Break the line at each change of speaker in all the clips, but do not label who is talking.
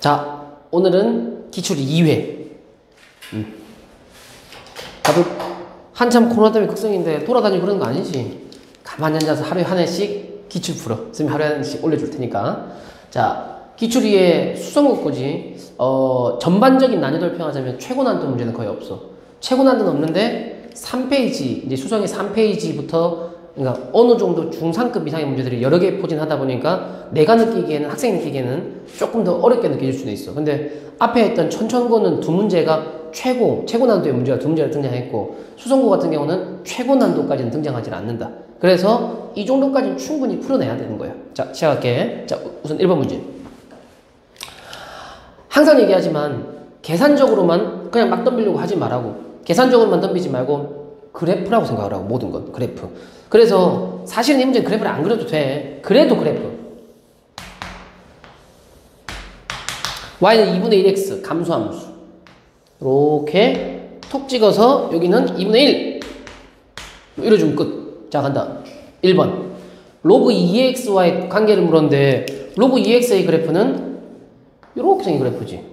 자, 오늘은 기출 2회. 나도 한참 코로나 때문에 극성인데 돌아다니고 그러는 거 아니지? 가만히 앉아서 하루에 한 회씩 기출 풀어. 선생님 하루에 한 회씩 올려줄 테니까. 자, 기출 2회 수성국 거지. 전반적인 난이도를 평하자면 최고 난이도 문제는 거의 없어. 최고 난이도는 없는데 3페이지, 이제 수성의 3페이지부터 그러니까 어느 정도 중상급 이상의 문제들이 여러 개 포진하다 보니까 내가 느끼기에는, 학생이 느끼기에는 조금 더 어렵게 느껴질 수도 있어. 근데 앞에 했던 천천고는 두 문제가 최고 난이도의 문제가 두 문제가 등장했고, 수성고 같은 경우는 최고 난이도까지는 등장하지 않는다. 그래서 이 정도까지는 충분히 풀어내야 되는 거예요. 자, 시작할게. 자, 우선 1번 문제. 항상 얘기하지만 계산적으로만 그냥 막 덤비려고 하지 말라고. 계산적으로만 덤비지 말고 그래프라고 생각을 하고, 모든 건 그래프. 그래서 사실은 이 문제는 그래프를 안 그려도 돼. 그래도 그래프. y는 2분의 1x 감소함수. 이렇게 톡 찍어서 여기는 2분의 1 이래주면 끝. 자, 간다. 1번 로그 2x와의 관계를 물었는데, 로그 2x의 그래프는 이렇게 생긴 그래프지.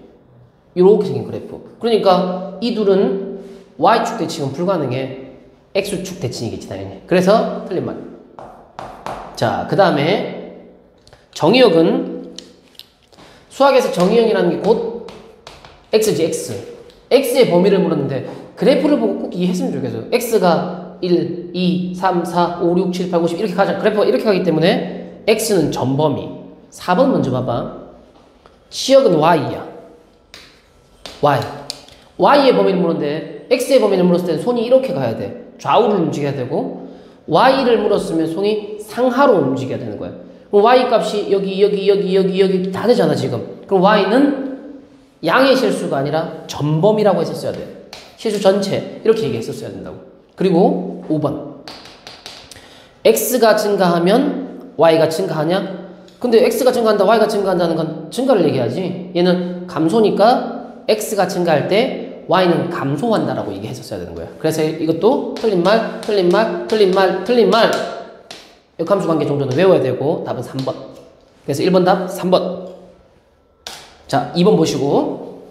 이렇게 생긴 그래프. 그러니까 이 둘은 y축 대칭은 불가능해. x축 대칭이겠지 당연히. 그래서 틀린 말. 자, 그 다음에 정의역은 수학에서 정의역이라는 게 곧 x지. x의 범위를 물었는데 그래프를 보고 꼭 이해했으면 좋겠어요. x가 1, 2, 3, 4, 5, 6, 7, 8, 9, 10 이렇게 가자. 그래프가 이렇게 가기 때문에 x는 전범위. 4번 먼저 봐봐. 치역은 y야. y의 범위를 물었는데 x의 범위를 물었을 때는 손이 이렇게 가야 돼. 좌우를 움직여야 되고, y를 물었으면 손이 상하로 움직여야 되는 거야. 그럼 y 값이 여기 다 되잖아 지금. 그럼 y는 양의 실수가 아니라 전범위라고 했었어야 돼. 실수 전체 이렇게 얘기했었어야 된다고. 그리고 5번 x가 증가하면 y가 증가하냐? 근데 x가 증가한다, y가 증가한다는 건 증가를 얘기하지. 얘는 감소니까 x가 증가할 때 y는 감소한다라고 얘기했었어야 되는 거야. 그래서 이것도 틀린 말. 역함수 관계 정도는 외워야 되고, 답은 3번. 그래서 1번 답 3번. 자, 2번 보시고.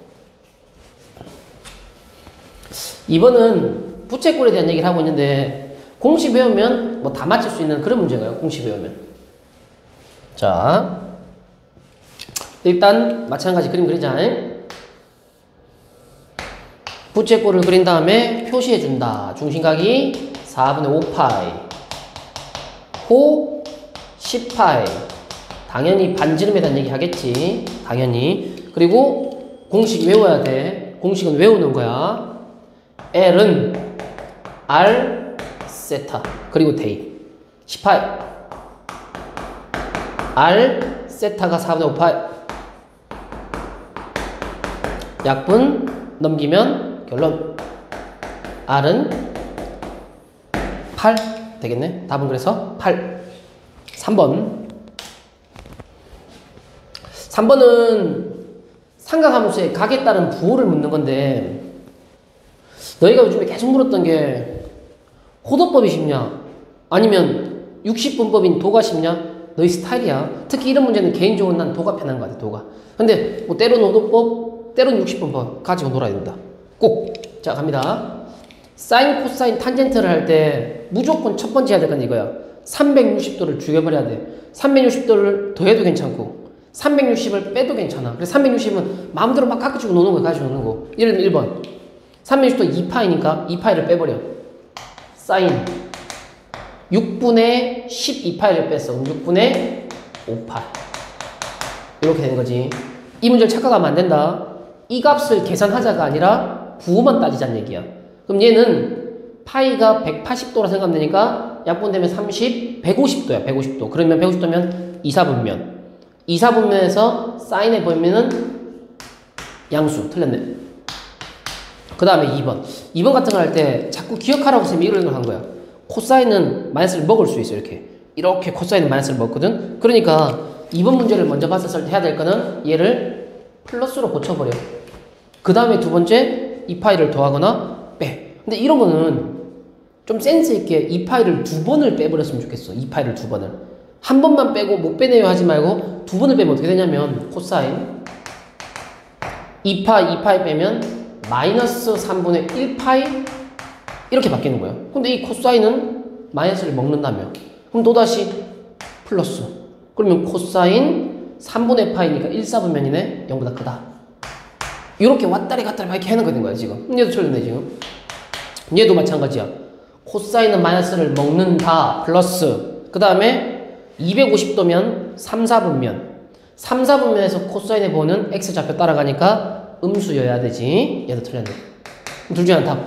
2번은 부채꼴에 대한 얘기를 하고 있는데, 공식 외우면 뭐 다 맞출 수 있는 그런 문제가요. 공식 외우면. 자, 일단 마찬가지 그림 그리자. 부채꼴을 그린 다음에 표시해준다. 중심각이 4분의 5파이, 호 10파이. 당연히 반지름에 대한 얘기 하겠지. 당연히. 그리고 공식 외워야 돼. 공식은 외우는 거야. L은 R 세타 그리고 대입 10파이. R 세타가 4분의 5파이. 약분 넘기면 결론 R은 8 되겠네. 답은 그래서 8. 3번은 삼각함수의 각에 따른 부호를 묻는 건데, 너희가 요즘에 계속 물었던 게 호도법이 쉽냐 아니면 60분법인 도가 쉽냐? 너희 스타일이야. 특히 이런 문제는 개인적으로 난 도가 편한 것 같아. 도가. 근데 뭐 때로는 호도법, 때로는 60분법 가지고 놀아야 된다. 꼭. 자, 갑니다. 사인, 코사인, 탄젠트를 할 때 무조건 첫 번째 해야 될 건 이거야. 360도를 죽여버려야 돼. 360도를 더해도 괜찮고 360을 빼도 괜찮아. 그래서 360은 마음대로 막 가지고 노는 거야. 가지고 노는 거. 예를 들면 1번 360도 2파이니까 2파이를 빼버려. 사인 6분의 12파이를 뺐어. 6분의 5파이. 이렇게 되는 거지. 이 문제를 착각하면 안 된다. 이 값을 계산하자가 아니라 부호만 따지자는 얘기야. 그럼 얘는 파이가 180도라 생각하면 되니까 약분되면 30, 150도야. 150도. 그러면 150도면 2사분면. 2사분면에서 사인의 범위는 양수. 틀렸네. 그 다음에 2번. 2번 같은 거 할 때 자꾸 기억하라고 쌤이 이런 걸 한 거야. 코사인은 마이너스를 먹을 수 있어. 이렇게 코사인은 마이너스를 먹거든. 그러니까 2번 문제를 먼저 봤었을 때 해야 될 거는 얘를 플러스로 고쳐버려. 그 다음에 두 번째 2파이를 더하거나 빼. 근데 이런 거는 좀 센스 있게 2파이를 두 번을 빼버렸으면 좋겠어. 2파이를 두 번을. 한 번만 빼고 못 빼내요 하지 말고 두 번을 빼면 어떻게 되냐면 코사인 2파이 2파이 빼면 마이너스 3분의 1파이 이렇게 바뀌는 거예요. 근데 이 코사인은 마이너스를 먹는다며. 그럼 또다시 플러스. 그러면 코사인 3분의 파이니까 1, 4분면이네. 0보다 크다. 이렇게 왔다리 갔다리 막 이렇게 해놓은 거된 거야 지금. 얘도 틀렸네 지금. 얘도 마찬가지야. 코사인은 마이너스를 먹는다. 플러스. 그 다음에 250도면 3, 4분면. 3, 4분면에서 코사인의 보는 x좌표 따라가니까 음수여야 되지. 얘도 틀렸네. 둘 중에 하나 답.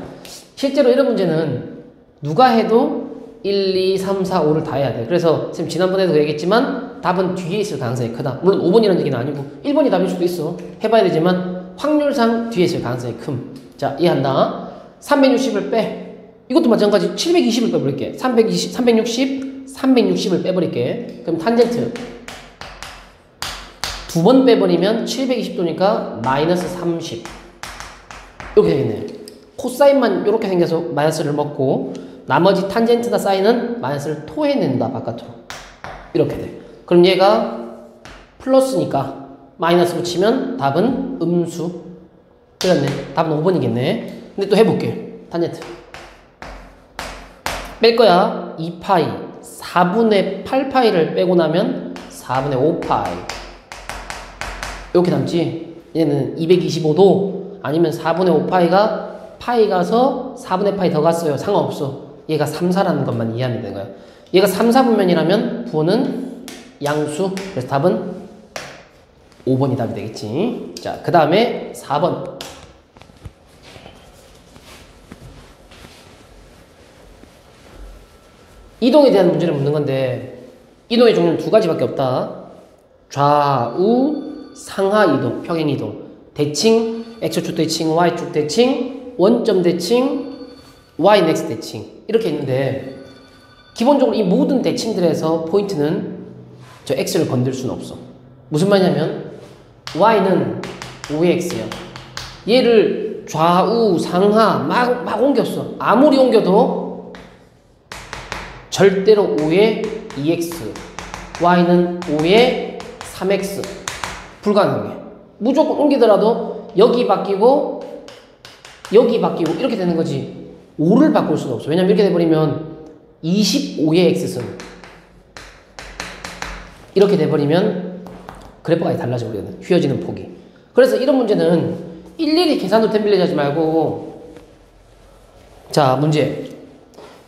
실제로 이런 문제는 누가 해도 1, 2, 3, 4, 5를 다 해야 돼. 그래서 선생님 지난번에도 얘기했지만 답은 뒤에 있을 가능성이 크다. 물론 5번이라는 얘기는 아니고 1번이 답일 수도 있어. 해봐야 되지만 확률상 뒤에 있을 가능성이 큼. 자, 이해한다. 360을 빼. 이것도 마찬가지. 720을 빼버릴게. 360을 빼버릴게. 그럼 탄젠트. 두 번 빼버리면 720도니까 마이너스 30. 이렇게 되겠네. 코사인만 이렇게 생겨서 마이너스를 먹고 나머지 탄젠트나 사인은 마이너스를 토해낸다. 바깥으로. 이렇게 돼. 그럼 얘가 플러스니까 마이너스 붙이면 답은 음수. 그렇네. 답은 5번이겠네. 근데 또 해볼게. 탄젠트. 뺄 거야. 2파이. 4분의 8파이를 빼고 나면 4분의 5파이. 이렇게 남지. 얘는 225도 아니면 4분의 5파이가 파이 가서 4분의 파이 더 갔어요. 상관없어. 얘가 3, 4라는 것만 이해하면 되는 거야. 얘가 3, 4분면이라면 부호는 양수. 그래서 답은 5번이 답이 되겠지. 자, 그 다음에 4번. 이동에 대한 문제를 묻는 건데 이동의 종류는 두 가지밖에 없다. 좌우 상하 이동, 평행 이동, 대칭, x축 대칭, y축 대칭, 원점 대칭, y next 대칭 이렇게 있는데 기본적으로 이 모든 대칭들에서 포인트는 저 x를 건들 수는 없어. 무슨 말이냐면 y는 5의 x야. 얘를 좌우 상하 막 옮겼어. 아무리 옮겨도 절대로 5의 2x, y는 5의 3x 불가능해. 무조건 옮기더라도 여기 바뀌고 이렇게 되는 거지 5를 바꿀 수는 없어. 왜냐면 이렇게 돼버리면 25의 x승 이렇게 돼버리면 그래프가 달라져 버리거든. 휘어지는 폭이. 그래서 이런 문제는 일일이 계산으로 템플릿 하지 말고 자 문제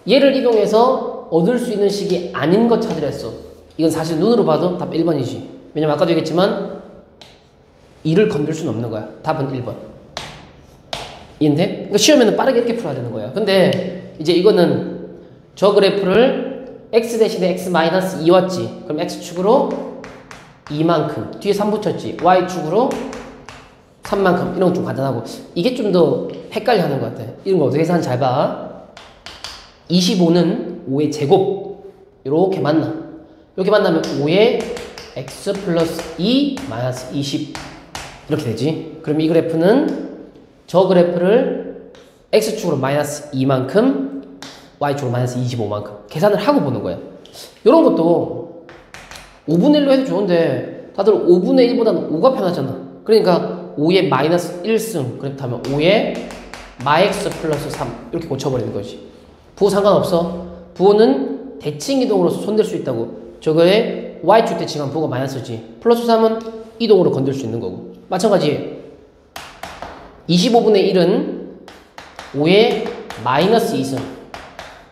얘를 이동해서 얻을 수 있는 식이 아닌 것 찾으랬어. 이건 사실 눈으로 봐도 답 1번이지. 왜냐면 아까도 얘기했지만 2를 건들 수는 없는 거야. 답은 1번. 이해돼? 그러니까 시험에는 빠르게 이렇게 풀어야 되는 거야. 근데 이제 이거는 저 그래프를 x 대신에 x 마이너스 2 왔지. 그럼 x축으로 2만큼. 뒤에 3 붙였지. y축으로 3만큼. 이런 건 좀 간단하고. 이게 좀 더 헷갈려 하는 것 같아. 이런 거 어떻게 계산 잘 봐. 25는 5의 제곱. 이렇게 만나. 이렇게 만나면 5의 x 플러스 2 마이너스 20. 이렇게 되지. 그럼 이 그래프는 저 그래프를 x축으로 마이너스 2만큼 y축으로 마이너스 25만큼 계산을 하고 보는 거야. 이런 것도 5분의 1로 해도 좋은데 다들 5분의 1보다는 5가 편하잖아. 그러니까 5의 마이너스 1승 그렇다면 5의 마x 플러스 3 이렇게 고쳐버리는 거지. 부호 상관없어. 부호는 대칭 이동으로서 손댈 수 있다고. 저거에 y축 대칭하면 부호가 마이너스지. 플러스 3은 이동으로 건들 수 있는 거고. 마찬가지 25분의 1은 5의 마이너스 2승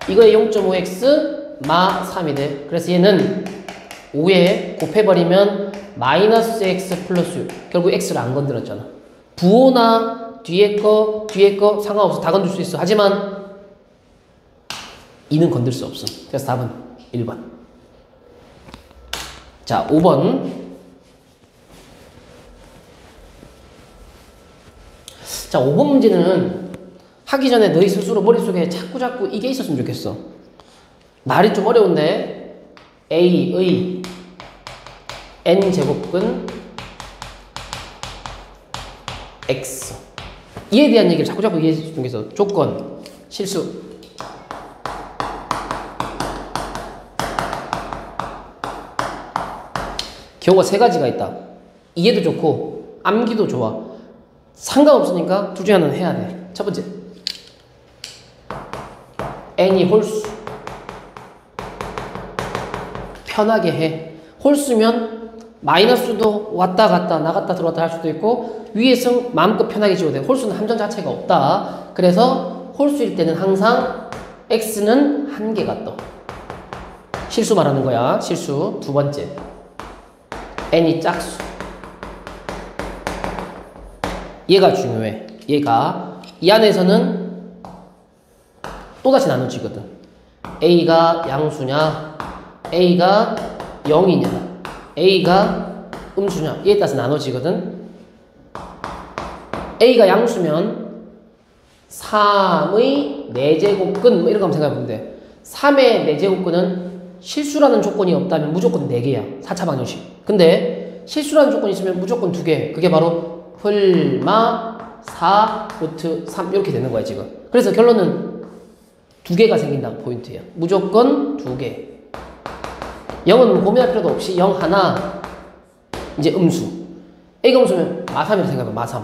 이거의 0.5x 마 3이 돼. 그래서 얘는 5에 곱해버리면 마이너스 x 플러스 6 결국 x를 안 건드렸잖아. 부호나 뒤에 거 상관없어. 다 건들 수 있어. 하지만 2는 건들 수 없어. 그래서 답은 1번. 자 5번. 자 5번 문제는 하기 전에 너희 스스로 머릿속에 자꾸 이게 있었으면 좋겠어. 말이 좀 어려운데 A의 n제곱근 X 이에 대한 얘기를 자꾸 이해했으면 좋겠어. 조건, 실수. 경우가 세 가지가 있다. 이해도 좋고 암기도 좋아. 상관없으니까 둘 중에 하나는 해야 돼. 첫 번째, n이 홀수. 편하게 해. 홀수면 마이너스도 왔다 갔다 나갔다 들어왔다 할 수도 있고 위에서 마음껏 편하게 지워도 돼. 홀수는 함정 자체가 없다. 그래서 홀수일 때는 항상 x는 한 개가 떠. 실수 말하는 거야. 실수. 두 번째, n이 짝수. 얘가 중요해. 얘가 이 안에서는 또다시 나눠지거든. a가 양수냐 a가 0이냐 a가 음수냐 얘에 따라서 나눠지거든. a가 양수면 3의 4제곱근 뭐 이런 거 한번 생각해보면 돼. 3의 4제곱근은 실수라는 조건이 없다면 무조건 4개야. 4차 방정식. 근데 실수라는 조건이 있으면 무조건 2개. 그게 바로 홀마 4 루트 3 이렇게 되는 거야 지금. 그래서 결론은 2개가 생긴다 포인트야. 무조건 2개. 0은 고민할 필요도 없이 0 하나 이제 음수. A가 음수면 마3이라고 생각해봐. 마3.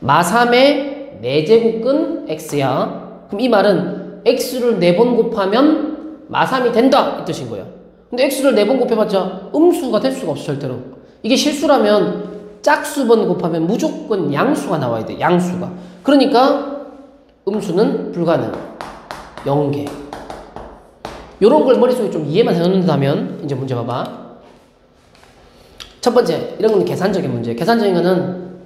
마3의 4제곱근 x야. 그럼 이 말은 x를 4번 곱하면 마3이 된다 이 뜻인 거야. 근데 x를 4번 곱해봤자 음수가 될 수가 없어 절대로. 이게 실수라면 짝수번 곱하면 무조건 양수가 나와야 돼. 양수가. 그러니까 음수는 불가능. 0개. 요런 걸 머릿속에 좀 이해만 해놓는다면 이제 문제 봐봐. 첫 번째, 이런 건 계산적인 문제. 계산적인 거는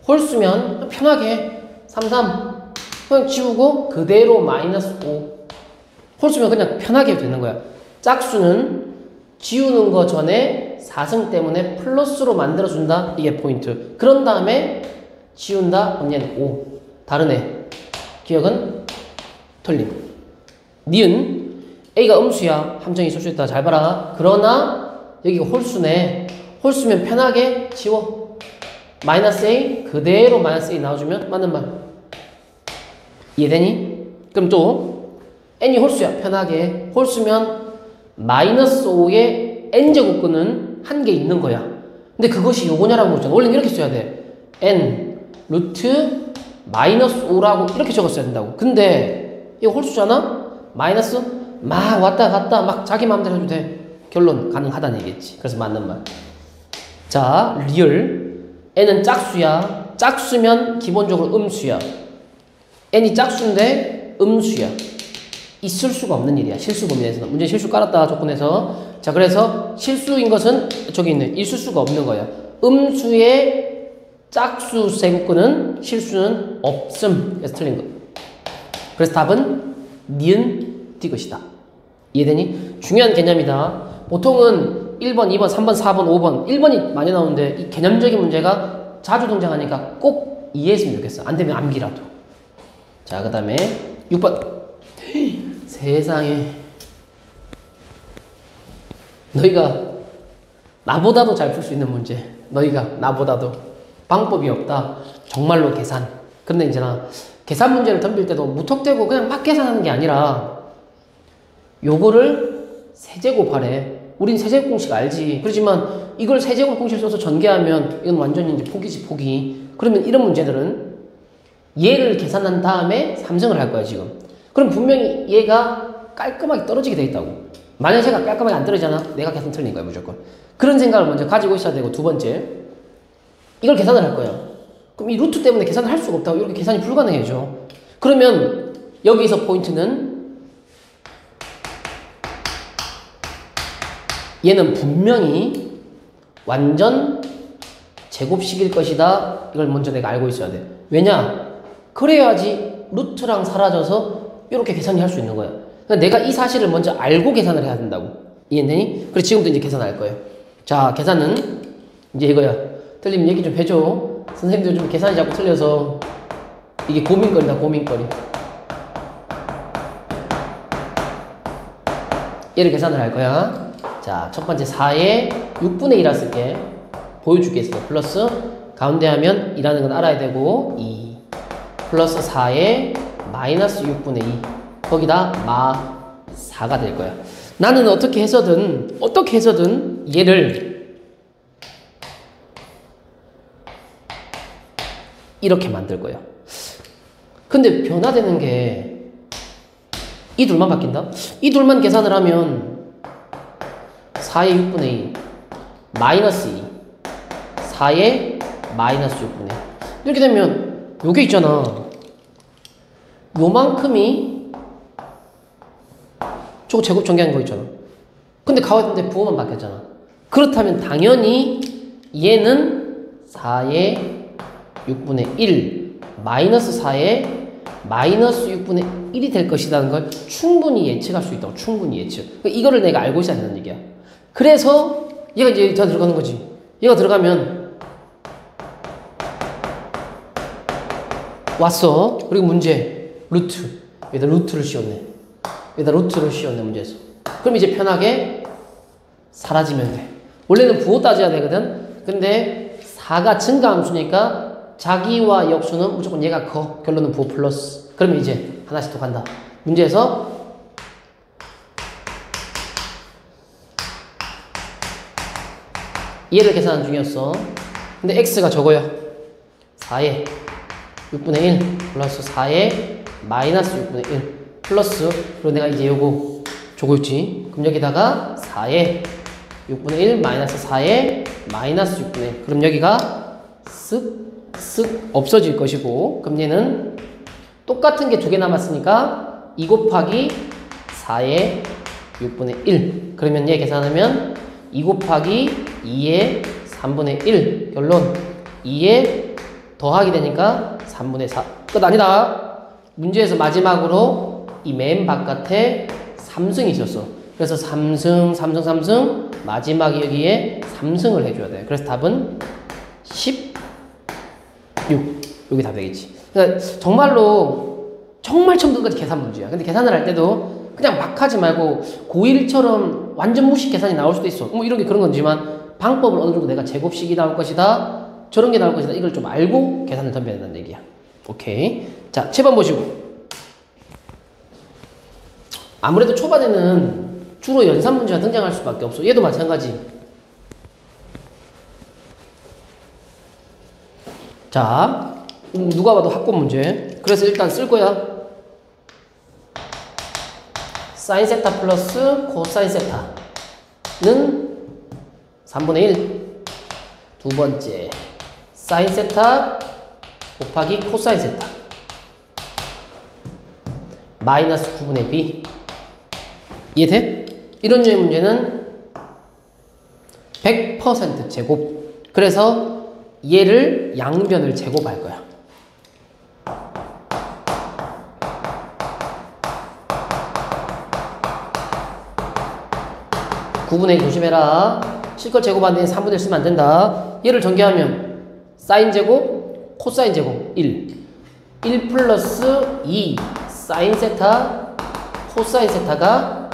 홀수면 편하게 3, 3 그냥 지우고 그대로 마이너스 5. 홀수면 그냥 편하게 되는 거야. 짝수는 지우는 거 전에 4승 때문에 플러스로 만들어준다. 이게 포인트. 그런 다음에 지운다. 그럼 얘는 5. 다르네. 기억은? 틀림. 니은 A가 음수야. 함정이 있을 수 있다. 잘 봐라. 그러나 여기가 홀수네. 홀수면 편하게 지워. 마이너스 A 그대로 마이너스 A 나와주면 맞는 말. 이해되니? 그럼 또 n이 홀수야. 편하게. 홀수면 마이너스 5의 n제곱근은 한 개 있는 거야. 근데 그것이 요거냐라고 그랬잖아. 원래는 이렇게 써야 돼. n 루트 마이너스 5라고 이렇게 적었어야 된다고. 근데 이거 홀수잖아? 마이너스 막 왔다 갔다 막 자기 마음대로 해도 돼. 결론 가능하다는 얘기겠지. 그래서 맞는 말. 자, 리얼. n은 짝수야. 짝수면 기본적으로 음수야. n이 짝수인데 음수야. 있을 수가 없는 일이야. 실수 범위에서는. 문제 실수 깔았다 조건에서. 자, 그래서 실수인 것은 저기 있네. 있을 수가 없는 거야. 음수의 짝수 세곱근은 실수는 없음. 그래서 틀린 거. 그래서 답은 니은 디귿이다. 이해되니? 중요한 개념이다. 보통은 1번, 2번, 3번, 4번, 5번 1번이 많이 나오는데 이 개념적인 문제가 자주 등장하니까 꼭 이해했으면 좋겠어. 안 되면 암기라도. 자, 그 다음에 6번. 세상에. 너희가 나보다도 잘 풀 수 있는 문제. 너희가 나보다도. 방법이 없다. 정말로 계산. 근데 이제나 계산 문제를 덤빌 때도 무턱대고 그냥 막 계산하는 게 아니라 요거를 세제곱하래. 우린 세제곱 공식 알지. 그렇지만 이걸 세제곱 공식 써서 전개하면 이건 완전히 이제 포기지 포기. 그러면 이런 문제들은 얘를 계산한 다음에 3승을 할 거야 지금. 그럼 분명히 얘가 깔끔하게 떨어지게 돼 있다고. 만약 얘가 깔끔하게 안 떨어지잖아. 내가 계산 틀린 거야 무조건. 그런 생각을 먼저 가지고 있어야 되고, 두 번째 이걸 계산을 할 거야. 그럼 이 루트 때문에 계산을 할 수가 없다고. 이렇게 계산이 불가능해져. 그러면 여기서 포인트는 얘는 분명히 완전 제곱식일 것이다. 이걸 먼저 내가 알고 있어야 돼. 왜냐? 그래야지 루트랑 사라져서 이렇게 계산이 할 수 있는 거야. 그러니까 내가 이 사실을 먼저 알고 계산을 해야 된다고. 이해되니? 그래서 지금부터 이제 계산할 거예요. 자, 계산은 이제 이거야. 틀리면 얘기 좀 해줘. 선생님들 좀 계산이 자꾸 틀려서 이게 고민거리다, 고민거리. 얘를 계산을 할 거야. 자, 첫 번째 4에 6분의 1을 쓸게. 보여주겠어. 플러스 가운데 하면 2라는 건 알아야 되고 2 플러스 4에 마이너스 6분의 2 거기다 마 4가 될 거야. 나는 어떻게 해서든 얘를 이렇게 만들 거예요. 근데 변화되는 게 이 둘만 바뀐다? 이 둘만 계산을 하면 4의 6분의 2 마이너스 2 4의 마이너스 6분의 1 이렇게 되면 요게 있잖아. 요만큼이 저거 제곱 전개한 거 있잖아. 근데 가운데 부호만 바뀌었잖아. 그렇다면 당연히 얘는 4의 6분의 1 마이너스 4의 마이너스 6분의 1이 될 것이라는 걸 충분히 예측할 수 있다고. 충분히 예측. 그러니까 이거를 내가 알고 있어야 되는 얘기야. 그래서 얘가 이제 다 들어가는 거지. 얘가 들어가면 왔어. 그리고 문제 루트. 여기다 루트를 씌웠네. 여기다 루트를 씌웠네 문제에서. 그럼 이제 편하게 사라지면 돼. 원래는 부호 따져야 되거든. 근데 4가 증가함수니까 자기와 역수는 무조건 얘가 커. 결론은 부호 플러스. 그러면 이제 하나씩 더 간다. 문제에서 얘를 계산한 중이었어. 근데 x가 저거야. 4의 6분의 1 플러스 4의 마이너스 6분의 1 플러스 그리고 내가 이제 요거 저거 있지. 그럼 여기다가 4의 6분의 1 마이너스 4의 마이너스 6분의 1 그럼 여기가 쓱 없어질 것이고 그럼 얘는 똑같은 게 두 개 남았으니까 2 곱하기 4의 6분의 1 그러면 얘 계산하면 2 곱하기 2의 3분의 1 결론 2에 더하기 되니까 3분의 4 끝 아니다. 문제에서 마지막으로 이 맨 바깥에 3승이 있었어. 그래서 3승 마지막에 여기에 3승을 해줘야 돼. 그래서 답은 16 여기 답 되겠지. 그러니까 정말로 정말 처음 끝까지 계산 문제야. 근데 계산을 할 때도 그냥 막 하지 말고 고1처럼 완전 무식 계산이 나올 수도 있어. 뭐 이런 게 그런 건지만 방법을 어느 정도 내가 제곱식이 나올 것이다. 저런 게 나올 것이다. 이걸 좀 알고 계산을 덤벼야 된다는 얘기야. 오케이. 자, 7번 보시고. 아무래도 초반에는 주로 연산 문제가 등장할 수밖에 없어. 얘도 마찬가지. 자, 누가 봐도 학권 문제. 그래서 일단 쓸 거야. 사인 세타 플러스 코사인 세타는 3분의 1. 두 번째, 사인 세타 곱하기 코사인 세타 마이너스 9분의 b. 이해돼? 이런 류의 문제는 100% 제곱. 그래서 얘를 양변을 제곱할 거야. 구분의 조심해라. 실컷 제곱하는데 3분의 1 쓰면 안 된다. 얘를 전개하면 사인 제곱, 코사인 제곱 1. 1 플러스 2 사인 세타, 코사인 세타가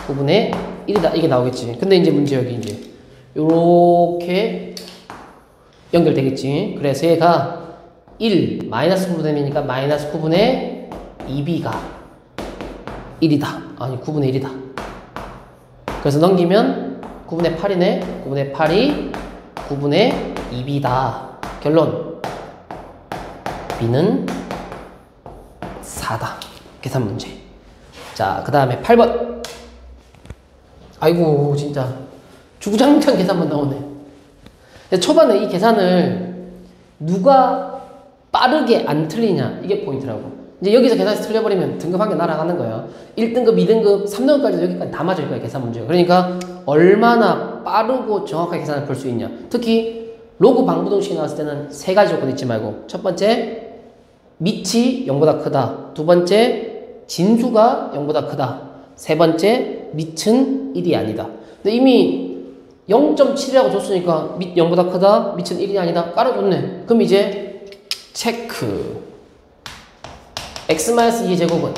9분의 1이다. 이게 나오겠지. 근데 이제 문제 여기 이제 요렇게 연결되겠지. 그래서 얘가 1 마이너스 9분의 1이니까 마이너스 9분의 2b가 1이다. 아니 9분의 1이다. 그래서 넘기면 9분의 8이네. 9분의 8이 9분의 2b다. 결론 b는 4다. 계산 문제. 자, 그 다음에 8번. 아이고 진짜 주구장창 계산만 나오네. 초반에 이 계산을 누가 빠르게 안 틀리냐 이게 포인트라고. 이제 여기서 계산이 틀려버리면 등급 한 개 날아가는 거야. 1등급, 2등급, 3등급까지 여기까지 다 맞을 거야 계산 문제가. 그러니까 얼마나 빠르고 정확하게 계산을 볼 수 있냐. 특히 로그 방부등식이 나왔을 때는 세 가지 조건 잊지 말고, 첫 번째 밑이 0보다 크다, 두 번째 진수가 0보다 크다, 세 번째 밑은 1이 아니다. 근데 이미 0.7이라고 줬으니까 밑 0보다 크다, 밑은 1이 아니다 깔아줬네. 그럼 이제 체크. x-2의 제곱은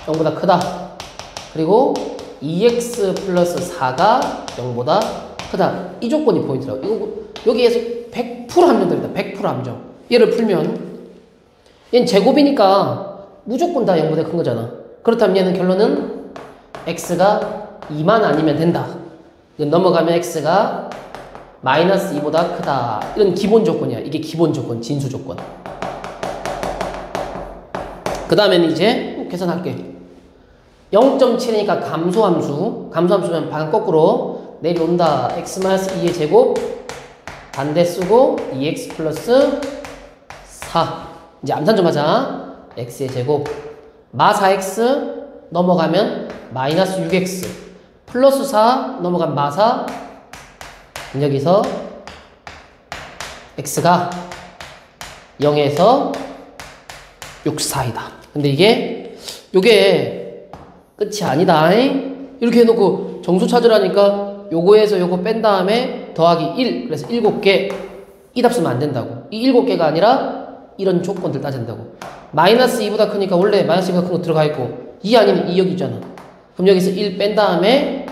0보다 크다. 그리고 2x 플러스 4가 0보다 크다. 이 조건이 포인트라고. 이거 여기에서 100% 함정 됩니다. 100% 함정. 얘를 풀면 얘는 제곱이니까 무조건 다 0보다 큰 거잖아. 그렇다면 얘는 결론은 x가 2만 아니면 된다. 넘어가면 x가 마이너스 2보다 크다. 이런 기본 조건이야. 이게 기본 조건, 진수 조건. 그 다음에는 이제 계산할게. 0.7이니까 감소함수면 방향 거꾸로 내려온다. x-2의 제곱 반대 쓰고 2x 플러스 4. 이제 암산 좀 하자. x의 제곱 마 4x 넘어가면 마이너스 6x 플러스 4 넘어가면 마 4. 여기서 x가 0에서 6, 4이다. 근데 요게 끝이 아니다. 이렇게 해놓고 정수 찾으라니까 요거에서 요거 뺀 다음에 더하기 1. 그래서 7개. 이 답 쓰면 안 된다고. 이 7개가 아니라 이런 조건들 따진다고. 마이너스 2보다 크니까 원래 마이너스 2보다 큰 거 들어가 있고 2 아니면 2 여기 있잖아. 그럼 여기서 1 뺀 다음에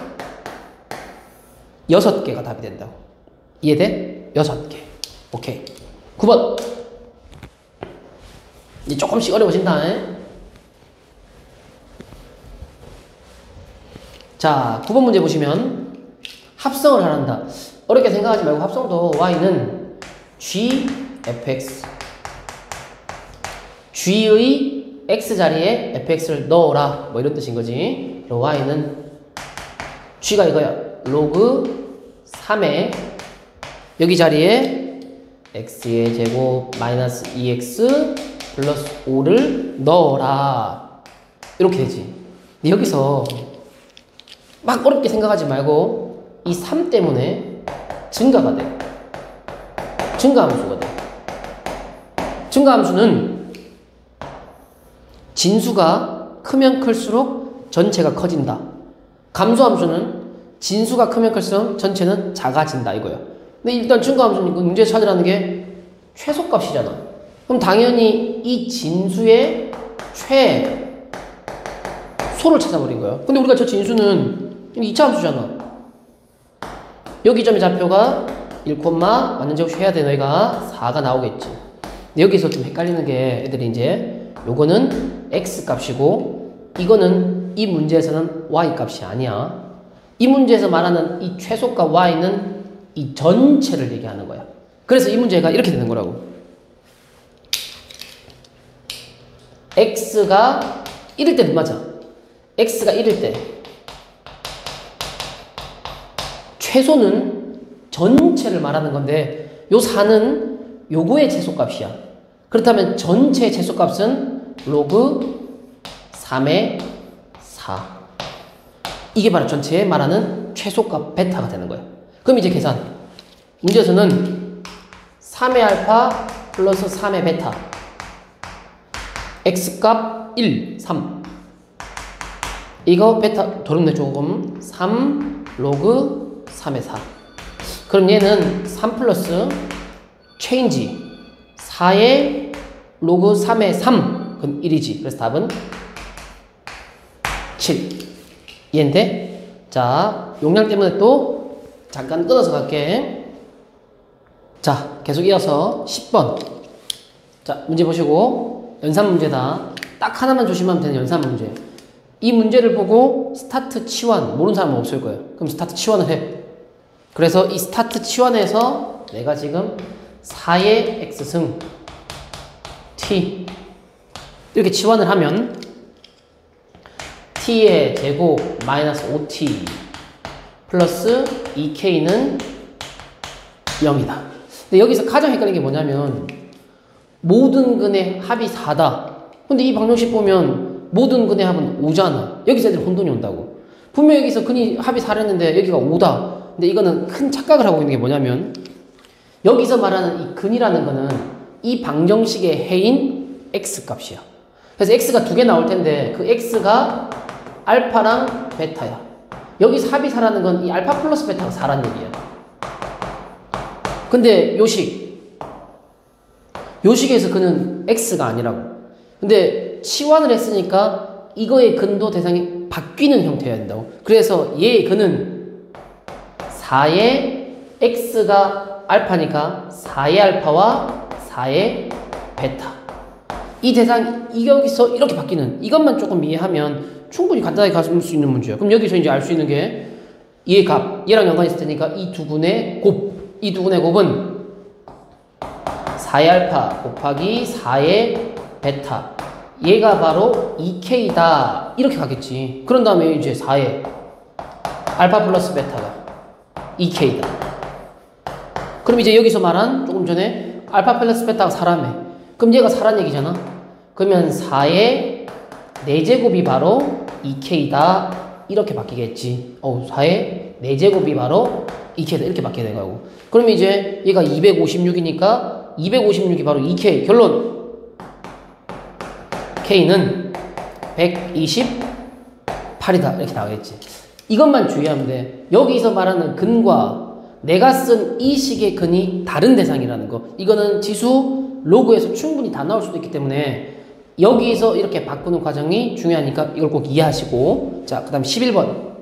6개가 답이 된다고. 이해돼? 6개. 오케이. 9번. 이제 조금씩 어려워진다. 자, 9번 문제 보시면 합성을 하란다. 어렵게 생각하지 말고 합성도 y는 g fx g의 x 자리에 fx를 넣어라 뭐 이런 뜻인 거지. 그리고 y는 g가 이거야. 로그 3의 여기 자리에 x의 제곱 마이너스 2x 플러스 5를 넣어라 이렇게 되지. 근데 여기서 막 어렵게 생각하지 말고 이 3 때문에 증가가 돼. 증가함수가 돼. 증가함수는 진수가 크면 클수록 전체가 커진다. 감소함수는 진수가 크면 클수록 전체는 작아진다 이거야. 근데 일단 증가함수는 문제 찾으라는 게 최소값이잖아. 그럼 당연히 이 진수의 최소를 찾아버린 거야. 근데 우리가 저 진수는 2차 함수잖아. 여기 점의 좌표가 1, 완전 제곱 해야 돼. 너희가 4가 나오겠지. 근데 여기서 좀 헷갈리는 게 애들이 이제 요거는 x 값이고 이거는 이 문제에서는 y 값이 아니야. 이 문제에서 말하는 이 최소값 y는 이 전체를 얘기하는 거야. 그래서 이 문제가 이렇게 되는 거라고. x가 1일 때는 맞아. x가 1일 때 최소는 전체를 말하는 건데 요 4는 요거의 최소값이야. 그렇다면 전체의 최소값은 로그 3의 4. 이게 바로 전체에 말하는 최소값 베타가 되는 거야. 그럼 이제 계산. 문제에서는 3의 알파 플러스 3의 베타 x값 1, 3 이거 베타 도름내 조금 3 로그 3의 4. 그럼 얘는 3 플러스 체인지 4의 로그 3의 3 그럼 1이지. 그래서 답은 7. 이해인데? 자, 용량 때문에 또 잠깐 끊어서 갈게. 자, 계속 이어서 10번. 자, 문제 보시고 연산 문제다. 딱 하나만 조심하면 되는 연산 문제. 이 문제를 보고 스타트 치환 모르는 사람은 없을 거예요. 그럼 스타트 치환을 해. 그래서 이 스타트 치환에서 내가 지금 4의 x승 t 이렇게 치환을 하면 t의 제곱 마이너스 5t 플러스 2k는 0이다. 근데 여기서 가장 헷갈리는 게 뭐냐면 모든 근의 합이 4다. 근데 이 방정식 보면 모든 근의 합은 5잖아. 여기서 애들 혼돈이 온다고. 분명 여기서 근이 합이 4랬는데 여기가 5다. 근데 이거는 큰 착각을 하고 있는 게 뭐냐면 여기서 말하는 이 근이라는 거는 이 방정식의 해인 x값이야. 그래서 x가 2개 나올 텐데 그 x가 알파랑 베타야. 여기서 합이 4라는 건 이 알파 플러스 베타가 4란 얘기야. 근데 요식에서 그는 x가 아니라고. 근데 치환을 했으니까 이거의 근도 대상이 바뀌는 형태여야 된다고. 그래서 얘의 근은 4의 x가 알파니까 4의 알파와 4의 베타. 이 대상이 여기서 이렇게 바뀌는 이것만 조금 이해하면 충분히 간단하게 갈 수 있는 문제야. 그럼 여기서 이제 알 수 있는 게 얘의 값, 얘랑 연관이 있을 테니까 이 두 근의 곱, 이 두 근의 곱은 4의 알파 곱하기 4의 베타 얘가 바로 2K다. 이렇게 가겠지. 그런 다음에 이제 4에 알파 플러스 베타가 2K다. 그럼 이제 여기서 말한 조금 전에 알파 플러스 베타가 4라며. 그럼 얘가 4란 얘기잖아. 그러면 4의 4제곱이 바로 2K다. 이렇게 바뀌겠지. 4의 4제곱이 바로 2K다. 이렇게 바뀌게 된 거고. 그럼 이제 얘가 256이니까 256이 바로 2K. 결론. K는 128이다. 이렇게 나오겠지. 이것만 주의하면 돼. 여기서 말하는 근과 내가 쓴 이 식의 근이 다른 대상이라는 거. 이거는 지수 로그에서 충분히 다 나올 수도 있기 때문에 여기서 이렇게 바꾸는 과정이 중요하니까 이걸 꼭 이해하시고. 자, 그 다음 11번.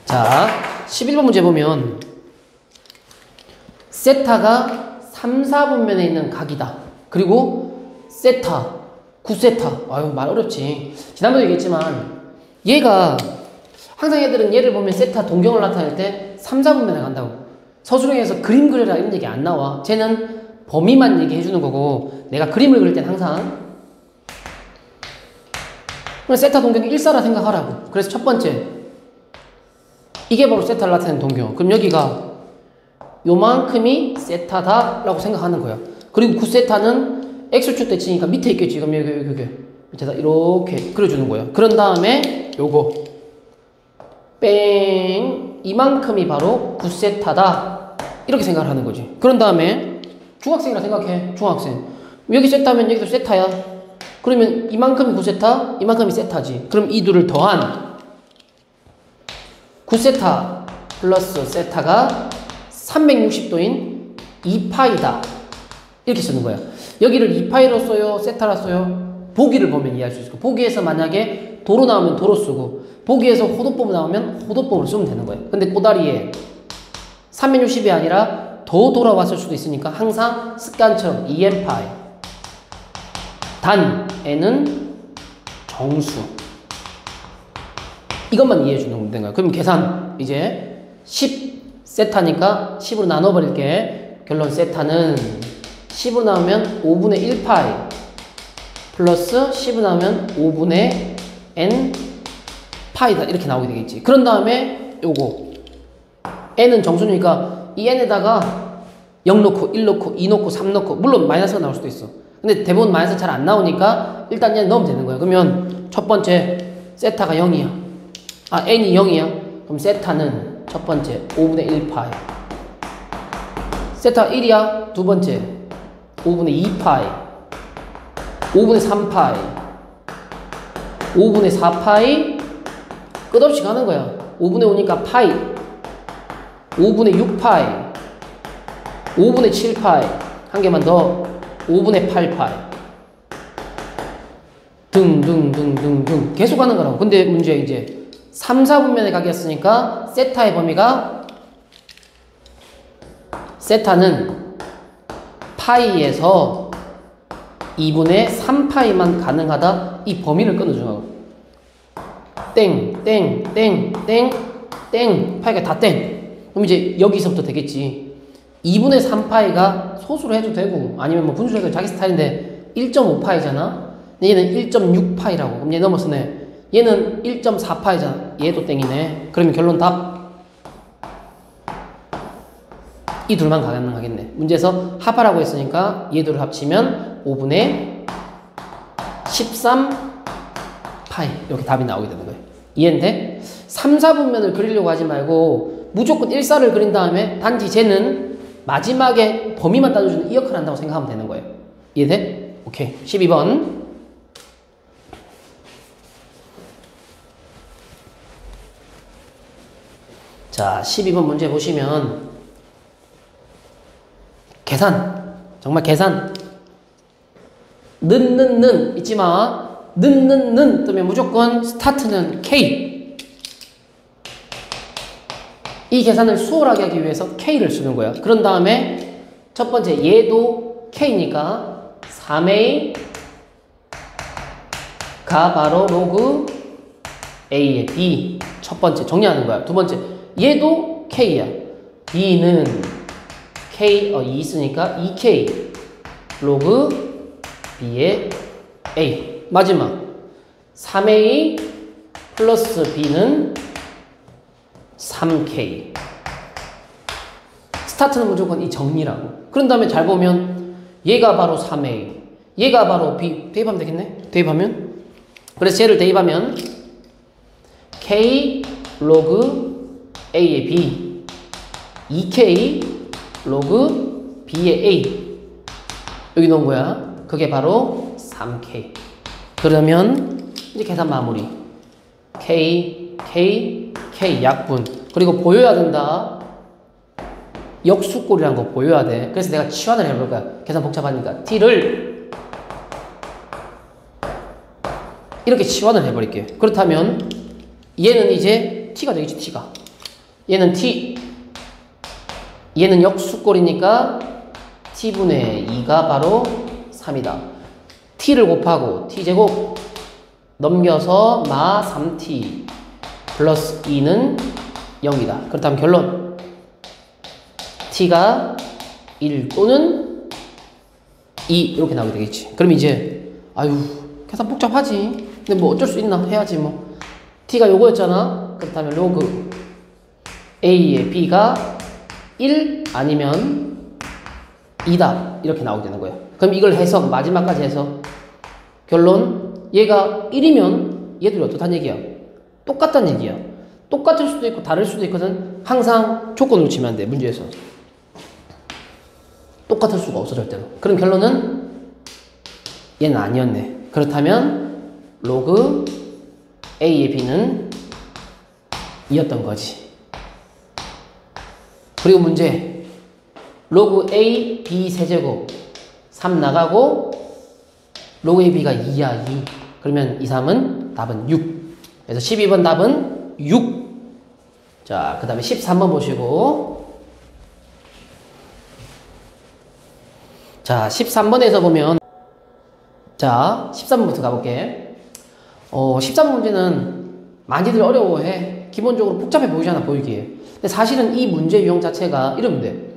자, 11번 문제 보면 세타가 3, 4분면에 있는 각이다. 그리고 세타, 9세타. 아유, 말 어렵지. 지난번에 얘기했지만 얘가 항상 얘들은 얘를 보면 세타 동경을 나타낼 때 3, 4분면에 간다고. 서술형에서 그림 그려라 이런 얘기 안 나와. 쟤는 범위만 얘기해 주는 거고 내가 그림을 그릴 땐 항상 세타 동경이 1사라 생각하라고. 그래서 첫 번째 이게 바로 세타를 나타내는 동경. 그럼 여기가 요만큼이 세타다 라고 생각하는 거야. 그리고 9세타는 X축 대칭이니까 밑에 있겠지. 그럼 여기 밑에다 이렇게 그려주는 거야. 그런 다음에 요거 뺑 이만큼이 바로 9세타다 이렇게 생각을 하는 거지. 그런 다음에 중학생이라 생각해. 중학생. 여기 세타면 여기도 세타야. 그러면 이만큼이 9세타, 이만큼이 세타지. 그럼 이 둘을 더한 9세타 플러스 세타가 360도인 2파이다. 이렇게 쓰는 거야. 여기를 2파이로 써요? 세타로 써요? 보기를 보면 이해할 수 있을 거야. 보기에서 만약에 도로 나오면 도로 쓰고 보기에서 호도법 나오면 호도법을 쓰면 되는 거야. 근데 꼬다리에 360이 아니라 더 돌아왔을 수도 있으니까 항상 습관처럼 2n파이. 단 n은 정수. 이것만 이해해 주는 거야. 그럼 계산 이제 10세타니까 10으로 나눠버릴게. 결론 세타는 10으로 나오면 5분의 1파이 플러스 10으로 나오면 5분의 n 파이다. 이렇게 나오게 되겠지. 그런 다음에 요거 n은 정수니까 이 n에다가 0 넣고 1 넣고 2 넣고 3 넣고 물론 마이너스가 나올 수도 있어. 근데 대부분 마이너스 잘 안 나오니까 일단 얘 넣으면 되는 거야. 그러면 첫 번째 세타가 0이야. n이 0이야. 그럼 세타는 첫 번째 5분의 1파이. 세타 1이야. 두 번째 5분의 2파이. 5분의 3파이. 5분의 4파이. 끝없이 가는 거야. 5분의 5니까 파이. 5분의 6파이. 5분의 7파이. 한 개만 더. 5분의 8파이. 등등등등등 계속 가는 거라고. 근데 문제 이제 3, 4분면의 각이었으니까 세타의 범위가 세타는 파이에서 2분의 3파이만 가능하다. 이 범위를 끊어주라고. 땡, 땡, 땡, 땡, 땡. 파이가 다 땡. 그럼 이제 여기서부터 되겠지. 2분의 3파이가 소수로 해도 되고 아니면 뭐 분수로 해도 자기 스타일인데 1.5파이잖아. 얘는 1.6파이라고. 그럼 얘 넘어서네. 얘는 1.4파이잖아. 얘도 땡이네. 그러면 결론 답. 이 둘만 가능하겠네. 문제에서 합하라고 했으니까 얘 둘을 합치면 5분의 13파이. 이렇게 답이 나오게 되는 거예요. 이해인데? 3, 4분면을 그리려고 하지 말고 무조건 1사를 그린 다음에 단지 쟤는 마지막에 범위만 따져주는 이 역할을 한다고 생각하면 되는 거예요. 이해돼? 오케이. 12번. 자, 12번 문제 보시면 계산. 정말 계산. 는 잊지 마. 는 뜨면 무조건 스타트는 K. 이 계산을 수월하게 하기 위해서 K를 쓰는 거야. 그런 다음에 첫 번째 얘도 K니까 3A가 바로 로그 A의 B. 첫 번째 정리하는 거야. 두 번째 얘도 K야. B는 K, 2 있으니까 2K 로그 B의 A. 마지막 3A 플러스 B는 3K. 스타트는 무조건 이 정리라고. 그런 다음에 잘 보면 얘가 바로 3A, 얘가 바로 B. 대입하면 되겠네? 대입하면? 그래서 쟤를 대입하면 K 로그 A의 B, 2K 로그 B의 A. 여기 넣은 거야. 그게 바로 3K. 그러면 이제 계산 마무리. K, K, K 약분. 그리고 보여야 된다. 역수꼴이라는 거 보여야 돼. 그래서 내가 치환을 해볼 거야. 계산 복잡하니까. T를 이렇게 치환을 해버릴게. 그렇다면 얘는 이제 T가 되겠지, T가. 얘는 T. 얘는 역수꼴이니까 T분의 2가 바로 3이다. T를 곱하고 T제곱 넘겨서 마 3T 플러스 2는 0이다. 그렇다면 결론. T가 1 또는 2 이렇게 나오게 되겠지. 그럼 이제 아유 계산 복잡하지. 근데 뭐 어쩔 수 있나 해야지 뭐. T가 요거였잖아. 그렇다면 로그 A의 B가 1 아니면 2다 이렇게 나오게 되는 거야. 그럼 이걸 해석 마지막까지 해서 결론 얘가 1이면 얘들이 어떻다는 얘기야? 똑같다는 얘기야. 똑같을 수도 있고 다를 수도 있거든. 항상 조건을 치면 안 돼. 문제에서 똑같을 수가 없어 절대로. 그럼 결론은 얘는 아니었네. 그렇다면 로그 A의 B는 2였던 거지. 그리고 문제 로그 A, B 세제곱 3 나가고 로그 A, B가 2야 2. 그러면 2, 3은 답은 6. 그래서 12번 답은 6. 자, 그 다음에 13번 보시고. 자, 13번에서 보면 자, 13번부터 가볼게. 13번 문제는 많이들 어려워해. 기본적으로 복잡해 보이잖아, 보이기에. 근데 사실은 이 문제 유형 자체가 이러면 돼.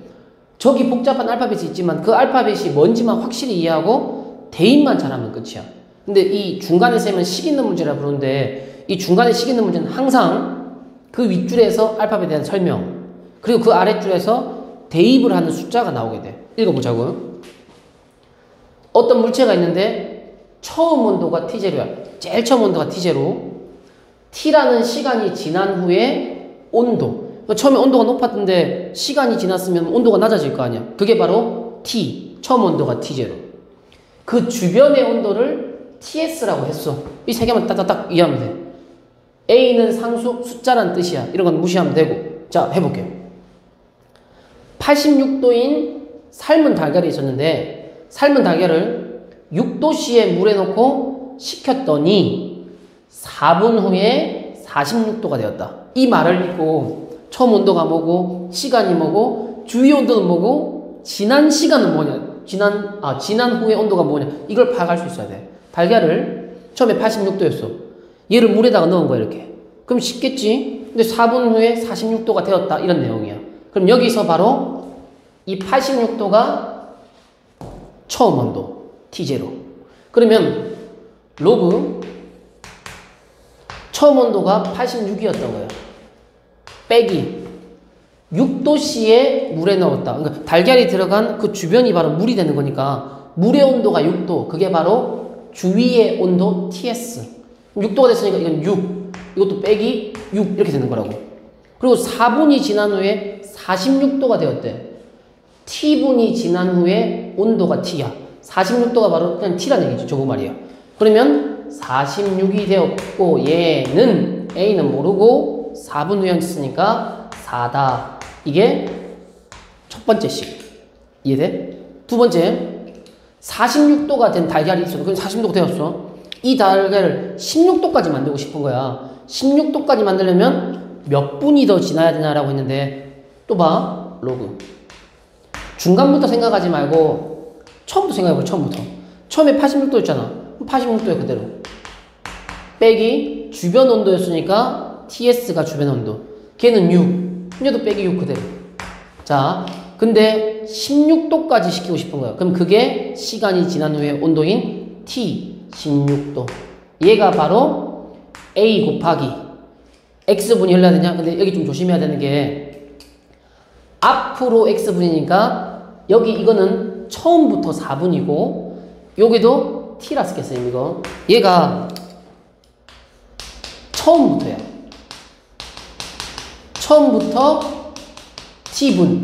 저기 복잡한 알파벳이 있지만 그 알파벳이 뭔지만 확실히 이해하고 대입만 잘하면 끝이야. 근데 이 중간에 세면 식 있는 문제라 부르는데 이 중간에 식 있는 문제는 항상 그 윗줄에서 알파벳에 대한 설명 그리고 그 아랫줄에서 대입을 하는 숫자가 나오게 돼. 읽어보자고요. 어떤 물체가 있는데 처음 온도가 T제로야. 제일 처음 온도가 T제로. T라는 시간이 지난 후에 온도. 처음에 온도가 높았는데 시간이 지났으면 온도가 낮아질 거 아니야. 그게 바로 T. 처음 온도가 T제로. 그 주변의 온도를 TS라고 했어. 이 세 개만 딱딱딱 이해하면 돼. A는 상수 숫자란 뜻이야. 이런 건 무시하면 되고. 자, 해볼게요. 86도인 삶은 달걀이 있었는데 삶은 달걀을 6도씨의 물에 넣고 식혔더니 4분 후에 46도가 되었다. 이 말을 읽고 처음 온도가 뭐고 시간이 뭐고 주위 온도는 뭐고 지난 시간은 뭐냐 지난 후의 온도가 뭐냐 이걸 파악할 수 있어야 돼. 달걀을 처음에 86도였어. 얘를 물에다가 넣은 거야 이렇게. 그럼 쉽겠지. 근데 4분 후에 46도가 되었다 이런 내용이야. 그럼 여기서 바로 이 86도가 처음 온도 T0. 그러면 로그 처음 온도가 86이었던 거예요. 빼기 6도씨의 물에 넣었다. 그러니까 달걀이 들어간 그 주변이 바로 물이 되는 거니까 물의 온도가 6도. 그게 바로 주위의 온도 TS. 6도가 됐으니까 이건 6. 이것도 빼기 6 이렇게 되는 거라고. 그리고 4분이 지난 후에 46도가 되었대. T분이 지난 후에 온도가 T야. 46도가 바로 그냥 T란 얘기죠. 저거 말이야. 그러면 46이 되었고 얘는 A는 모르고 4분 후였으니까 4다. 이게 첫 번째 식. 이해돼? 두 번째 46도가 된 달걀이 있어. 그럼 46도가 되었어. 이 달걀을 16도까지 만들고 싶은 거야. 16도까지 만들려면 몇 분이 더 지나야 되나라고 했는데 또 봐. 로그 중간부터 생각하지 말고 처음부터 생각해봐. 처음에 86도였잖아. 86도야 그대로. 빼기 주변 온도였으니까 TS가 주변 온도. 걔는 6. 얘도 빼기 6 그대로. 자, 근데 16도까지 시키고 싶은 거야. 그럼 그게 시간이 지난 후에 온도인 T 16도. 얘가 바로 A 곱하기 X분이 흘러야 되냐? 근데 여기 좀 조심해야 되는 게 앞으로 X분이니까 여기 이거는 처음부터 4분이고 여기도 T라 쓰겠어요. 이거 얘가 처음부터야. 처음부터 T분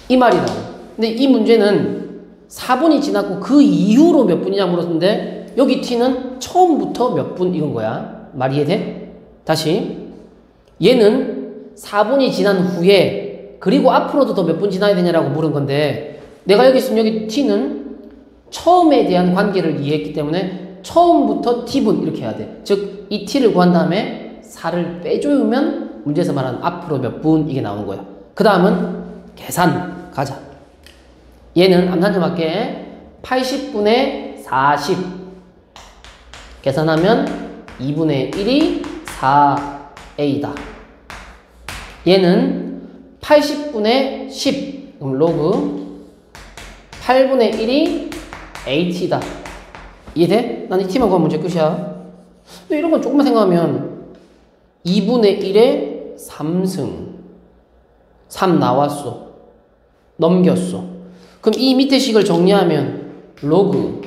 이 말이라고. 근데 이 문제는 4분이 지났고 그 이후로 몇 분이냐 물었는데 여기 T는 처음부터 몇 분 이건 거야. 말 이해돼? 다시 얘는 4분이 지난 후에 그리고 앞으로도 더 몇 분 지나야 되냐라고 물은 건데 내가 여기 있으면 여기 T는 처음에 대한 관계를 이해했기 때문에 처음부터 T분 이렇게 해야 돼. 즉 이 T를 구한 다음에 4를 빼주면 문제에서 말하는 앞으로 몇 분 이게 나오는 거야. 그 다음은 계산 가자. 얘는 암산점 할게. 80분의 40 계산하면 2분의 1이 4a다. 얘는 80분의 10 그럼 로그 8분의 1이 at다. 이해돼? 난 이 t만 구하면 문제 끝이야. 근데 이런 건 조금만 생각하면 2분의 1에 3승 3 나왔어. 넘겼어. 그럼 이 밑에 식을 정리하면 로그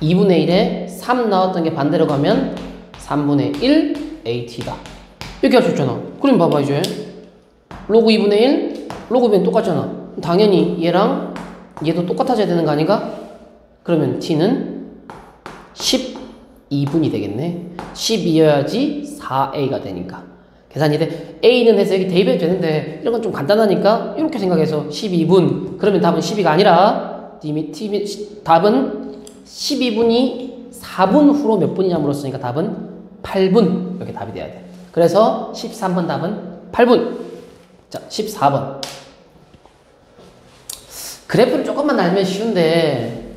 2분의 1에 3 나왔던 게 반대로 가면 3분의 1 at다. 이렇게 할 수 있잖아. 그럼 봐봐 이제 로그 2분의 1 로그 2는 똑같잖아. 당연히 얘랑 얘도 똑같아져야 되는 거 아닌가? 그러면 t는 12분이 되겠네. 12여야지 4a가 되니까 계산이 돼. a는 해서 여기 대입해도 되는데 이런 건 좀 간단하니까 이렇게 생각해서 12분 그러면 답은 12가 아니라 답은 12분이 4분 후로 몇 분이냐 물었으니까 답은 8분 이렇게 답이 돼야 돼. 그래서 13번 답은 8분. 자 14번 그래프를 조금만 알면 쉬운데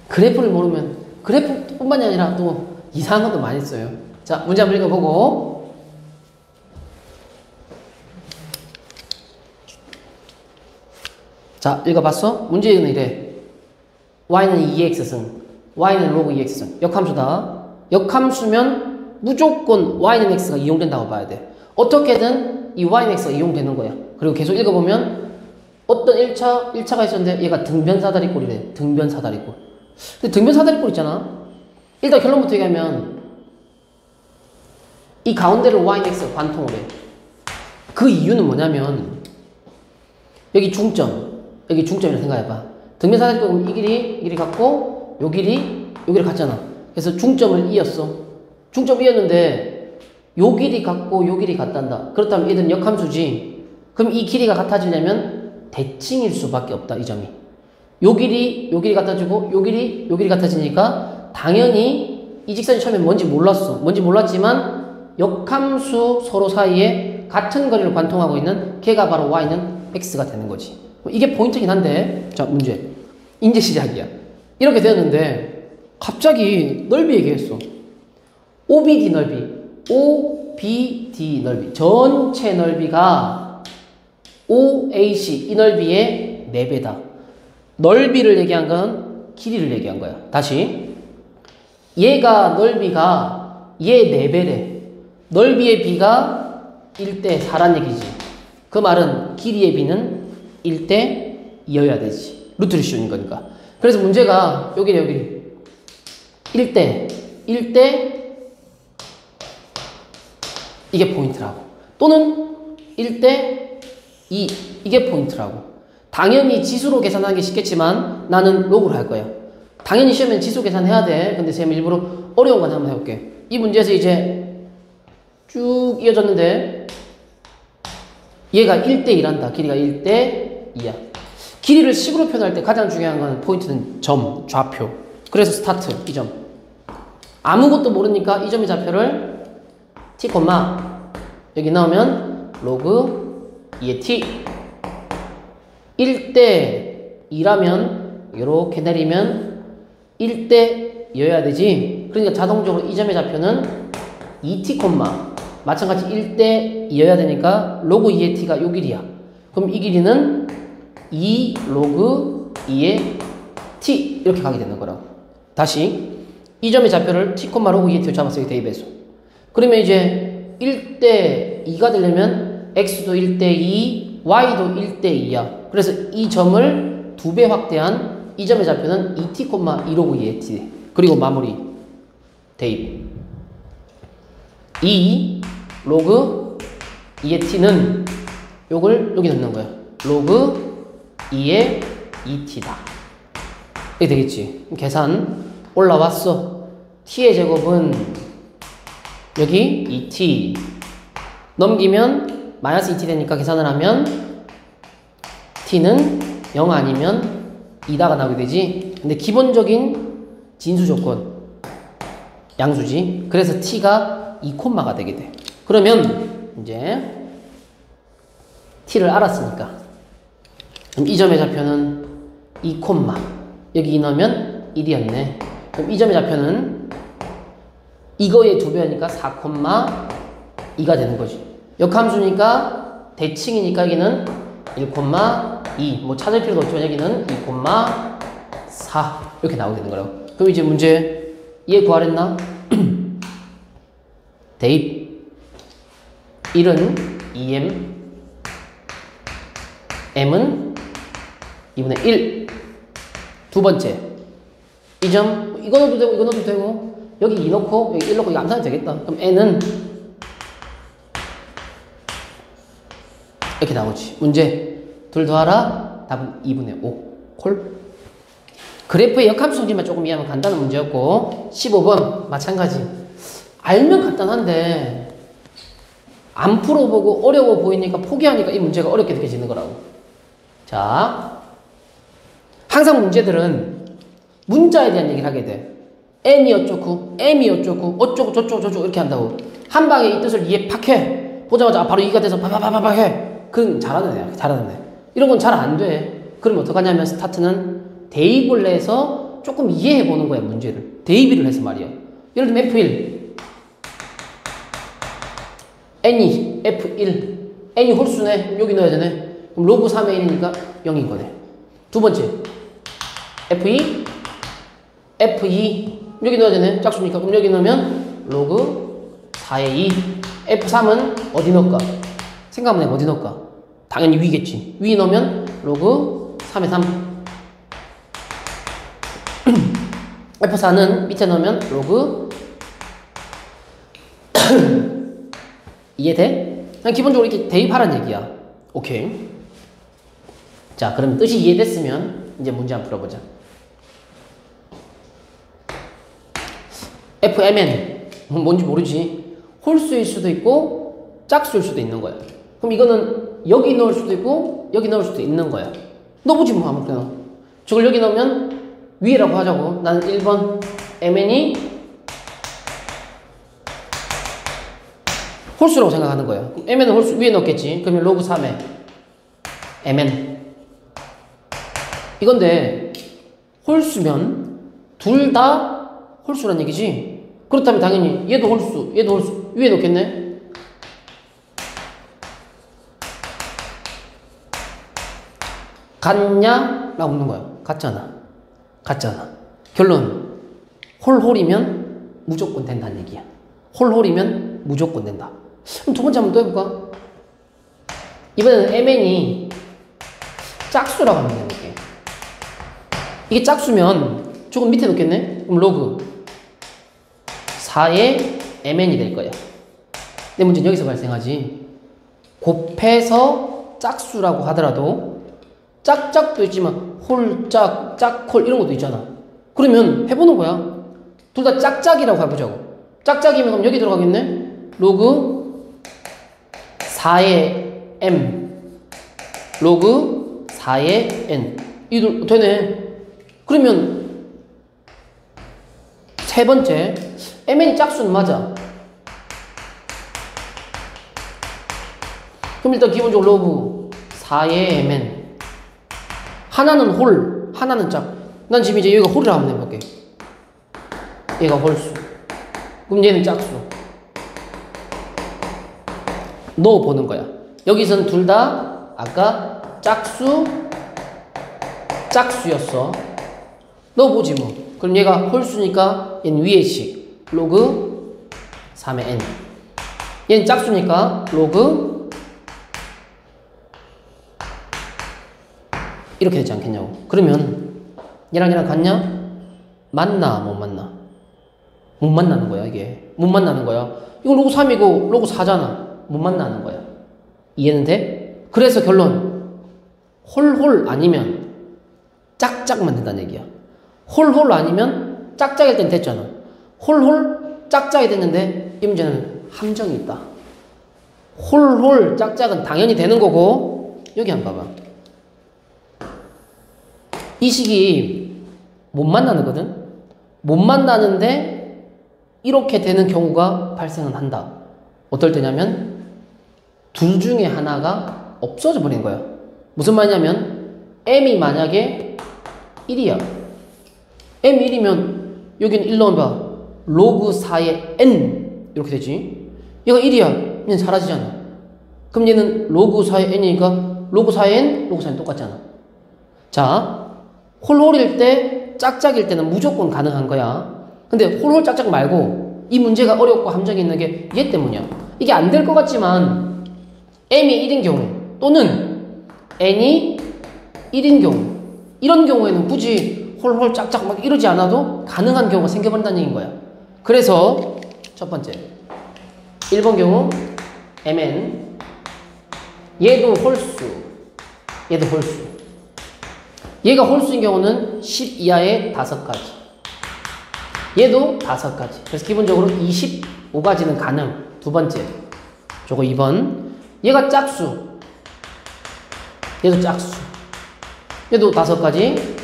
그래프를 모르면 그래프뿐만이 아니라 또 이상한 것도 많이 써요. 자 문제 한번 읽어보고 자 읽어봤어? 문제는 이래. y는 2x승 y는 로그 2x승 역함수다. 역함수면 무조건 y는 x가 이용된다고 봐야 돼. 어떻게든 이 y는 x가 이용되는 거야. 그리고 계속 읽어보면 어떤 1차가 있었는데 얘가 등변사다리꼴이래. 등변사다리꼴. 근데 등변사다리꼴 있잖아. 일단 결론부터 얘기하면 이 가운데를 y는 x가 관통을 해. 그 이유는 뭐냐면 여기 중점이라고 생각해봐. 등변사다리꼴은 이 길이 같고 요 길이를 같잖아. 그래서 중점을 이었어. 중점 이었는데 요 길이 같고 요 길이 같단다. 그렇다면 얘들은 역함수지. 그럼 이 길이가 같아지려면 대칭일 수밖에 없다. 이 점이. 요 길이 같아지고 요 길이 같아지니까 당연히 이 직선이 처음에 뭔지 몰랐어. 뭔지 몰랐지만 역함수 서로 사이에 같은 거리를 관통하고 있는 걔가 바로 y는 x가 되는 거지. 이게 포인트긴 한데 자 문제 이제 시작이야. 이렇게 되었는데 갑자기 넓이 얘기했어. OBD 넓이 전체 넓이가 OAC 이 넓이의 4배다. 넓이를 얘기한 건 길이를 얘기한 거야. 다시 얘가 넓이가 얘 4배래. 넓이의 비가 1대 4란 얘기지. 그 말은 길이의 비는 1대 2여야 되지. 루트를 씌우는 거니까. 그래서 문제가 여기래. 1대 이게 포인트라고. 또는 1대 2 이게 포인트라고. 당연히 지수로 계산하는 게 쉽겠지만 나는 로그로 할 거야. 당연히 시험엔 지수 계산해야 돼. 근데 쌤 일부러 어려운 건 한번 해볼게. 이 문제에서 이제 쭉 이어졌는데 얘가 1대 2란다. 길이가 1대 2야. 길이를 식으로 표현할 때 가장 중요한 건 포인트는 점, 좌표. 그래서 스타트, 이 점. 아무것도 모르니까 이 점의 좌표를 t, 여기 넣으면 로그 2의 t. 1대 2라면 이렇게 내리면 1대 2여야 되지. 그러니까 자동적으로 이 점의 좌표는 2t, 마찬가지 1대 2여야 되니까 로그 2의 t가 요 길이야. 그럼 이 길이는 2 로그 2의 t 이렇게 가게 되는 거라고. 다시 이 점의 좌표를 t, 로그 2의 t로 잡았어요. 대입해서. 그러면 이제 1대 2가 되려면 x도 1대 2, y도 1대 2야. 그래서 이 점을 2배 확대한 이 점의 좌표는 2t, 2 로그 2의 t. 그리고 마무리. 대입. 2 로그 2의 t는 요걸 여기 넣는 거야. 로그 2의 2t다. 이렇게 되겠지. 계산 올라왔어. t의 제곱은 여기 2t 넘기면 마이너스 2t 되니까 계산을 하면 t는 0 아니면 2다가 나오게 되지. 근데 기본적인 진수 조건 양수지. 그래서 t가 2콤마가 되게 돼. 그러면 이제 t를 알았으니까 그럼 이 점의 좌표는 2 여기 2 넣으면 1이었네. 그럼 이 점의 좌표는 이거의 2배니까 4 2가 되는 거지. 역함수니까 대칭이니까 여기는 1 2 뭐 찾을 필요도 없지만 여기는 2 4 이렇게 나오게 되는 거라고. 그럼 이제 문제 얘 구하랬나? 대입 1은 2m m은 2분의 1. 두 번째. 이 점, 이거 넣어도 되고, 이거 넣어도 되고, 여기 2 넣고, 여기 1 넣고, 이거 암산이 되겠다. 그럼 n은 이렇게 나오지. 문제. 둘 더하라. 답은 2분의 5. 콜. 그래프의 역함수 성질만 조금 이해하면 간단한 문제였고, 15번. 마찬가지. 알면 간단한데, 안 풀어보고 어려워 보이니까 포기하니까 이 문제가 어렵게 느껴지는 거라고. 자, 항상 문제들은 문자에 대한 얘기를 하게 돼. n이 어쩌고, m이 어쩌고, 어쩌고, 저쩌고, 이렇게 한다고. 한 방에 이 뜻을 이해 팍 해. 보자마자 바로 이해가 돼서 파파파파팍 해. 그건 잘하는 애야. 잘하는 애. 이런 건 잘 안 돼. 그럼 어떡하냐면 스타트는 대입을 해서 조금 이해해 보는 거야, 문제를. 대입을 해서 말이야. 예를 들면 F1. n이 F1. n이 홀수네. 여기 넣어야 되네. 그럼 로그 3의 1이니까 0인 거네. 두 번째. F2. F2. 여기 넣어야 되네. 짝수니까. 그럼 여기 넣으면 로그 4의 2. F3은 어디 넣을까? 생각하면 내가 어디 넣을까? 당연히 위겠지. 위 넣으면 로그 3의 3. F4는 밑에 넣으면 로그 이해돼? 그냥 기본적으로 이렇게 대입하라는 얘기야. 오케이. 자, 그럼 뜻이 이해됐으면 이제 문제 한번 풀어보자. FMN 뭔지 모르지. 홀수일 수도 있고 짝수일 수도 있는 거야. 그럼 이거는 여기 넣을 수도 있고 여기 넣을 수도 있는 거야. 넣어보지 뭐 아무렇게나. 저걸 여기 넣으면 위라고 하자고. 나는 1번 MN이 홀수라고 생각하는 거야. MN은 홀수 위에 넣겠지. 그러면 로그 3에 MN 이건데 홀수면 둘 다 홀수란 얘기지. 그렇다면 당연히 얘도 홀수 얘도 홀수 위에 넣겠네. 같냐? 라고 묻는 거야. 같잖아. 같잖아. 결론 홀홀이면 무조건 된다는 얘기야. 홀홀이면 무조건 된다. 그럼 두 번째 한번 또 해볼까? 이번에는 MN이 짝수라고 하면 되는데 이게 짝수면 조금 밑에 놓겠네? 그럼 로그 4의 MN이 될 거야. 내 문제는 여기서 발생하지. 곱해서 짝수라고 하더라도 짝짝도 있지만 홀짝, 짝홀 이런 것도 있잖아. 그러면 해보는 거야. 둘 다 짝짝이라고 해보자고. 짝짝이면 그럼 여기 들어가겠네? 로그 4의 M 로그 4의 N 이도 되네. 그러면 세 번째 MN이 짝수는 맞아. 그럼 일단 기본적으로 로그 4의 MN 하나는 홀 하나는 짝. 난 지금 이제 여기가 홀이라고 한번 해볼게. 얘가 홀수. 그럼 얘는 짝수. 넣어보는 거야. 여기선 둘 다 아까 짝수였어. 넣어보지 뭐. 그럼 얘가 홀수니까 얘는 위에씩 로그 3의 n. 얘는 짝수니까 로그 이렇게 되지 않겠냐고. 그러면 얘랑 같냐? 맞나 못 만나? 못 만나는 거야 이게. 못 만나는 거야. 이거 로그 3이고 로그 4잖아. 못 만나는 거야. 이해는 돼? 그래서 결론 홀홀 아니면 짝짝만 된다는 얘기야. 홀홀 아니면 짝짝일 땐 됐잖아. 홀홀 짝짝이 됐는데 이 문제는 함정이 있다. 홀홀 짝짝은 당연히 되는 거고 여기 한번 봐봐. 이 식이 못 만나는 거든. 못 만나는데 이렇게 되는 경우가 발생은 한다. 어떨 때냐면 둘 중에 하나가 없어져 버린 거야. 무슨 말이냐면 m이 만약에 1이야. m이 1이면 여기는 1 넣어봐. 로그 4의 n 이렇게 되지. 얘가 1이야. 얘는 사라지잖아. 그럼 얘는 로그 4의 n이니까 로그 4의 n, 로그 4는 똑같잖아. 자, 홀홀일 때 짝짝일 때는 무조건 가능한 거야. 근데 홀홀 짝짝 말고 이 문제가 어렵고 함정이 있는 게 얘 때문이야. 이게 안 될 것 같지만 m이 1인 경우 또는 n이 1인 경우 이런 경우에는 굳이 홀홀 짝짝 막 이러지 않아도 가능한 경우가 생겨버린다는 얘기인 거야. 그래서 첫 번째 1번 경우 mn 얘도 홀수 얘도 홀수 얘가 홀수인 경우는 10 이하의 5가지 얘도 5가지 그래서 기본적으로 25가지는 가능. 두 번째 저거 2번 얘가 짝수 얘도 짝수 얘도 5가지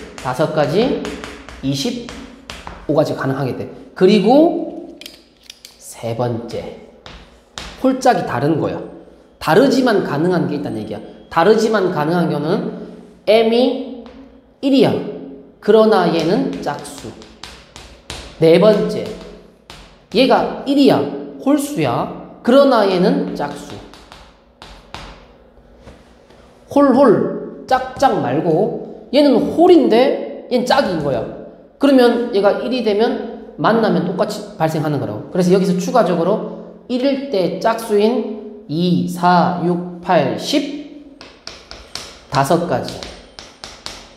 25가지 가능하게 돼. 그리고 세 번째 홀짝이 다른 거야. 다르지만 가능한 게 있다는 얘기야. 다르지만 가능한 경우는 m이 1이야. 그러나 얘는 짝수. 네 번째 얘가 1이야. 홀수야. 그러나 얘는 짝수. 홀홀 짝짝 말고 얘는 홀인데 얘는 짝인 거야. 그러면 얘가 1이 되면 만나면 똑같이 발생하는 거라고. 그래서 여기서 추가적으로 1일 때 짝수인 2, 4, 6, 8, 10 5가지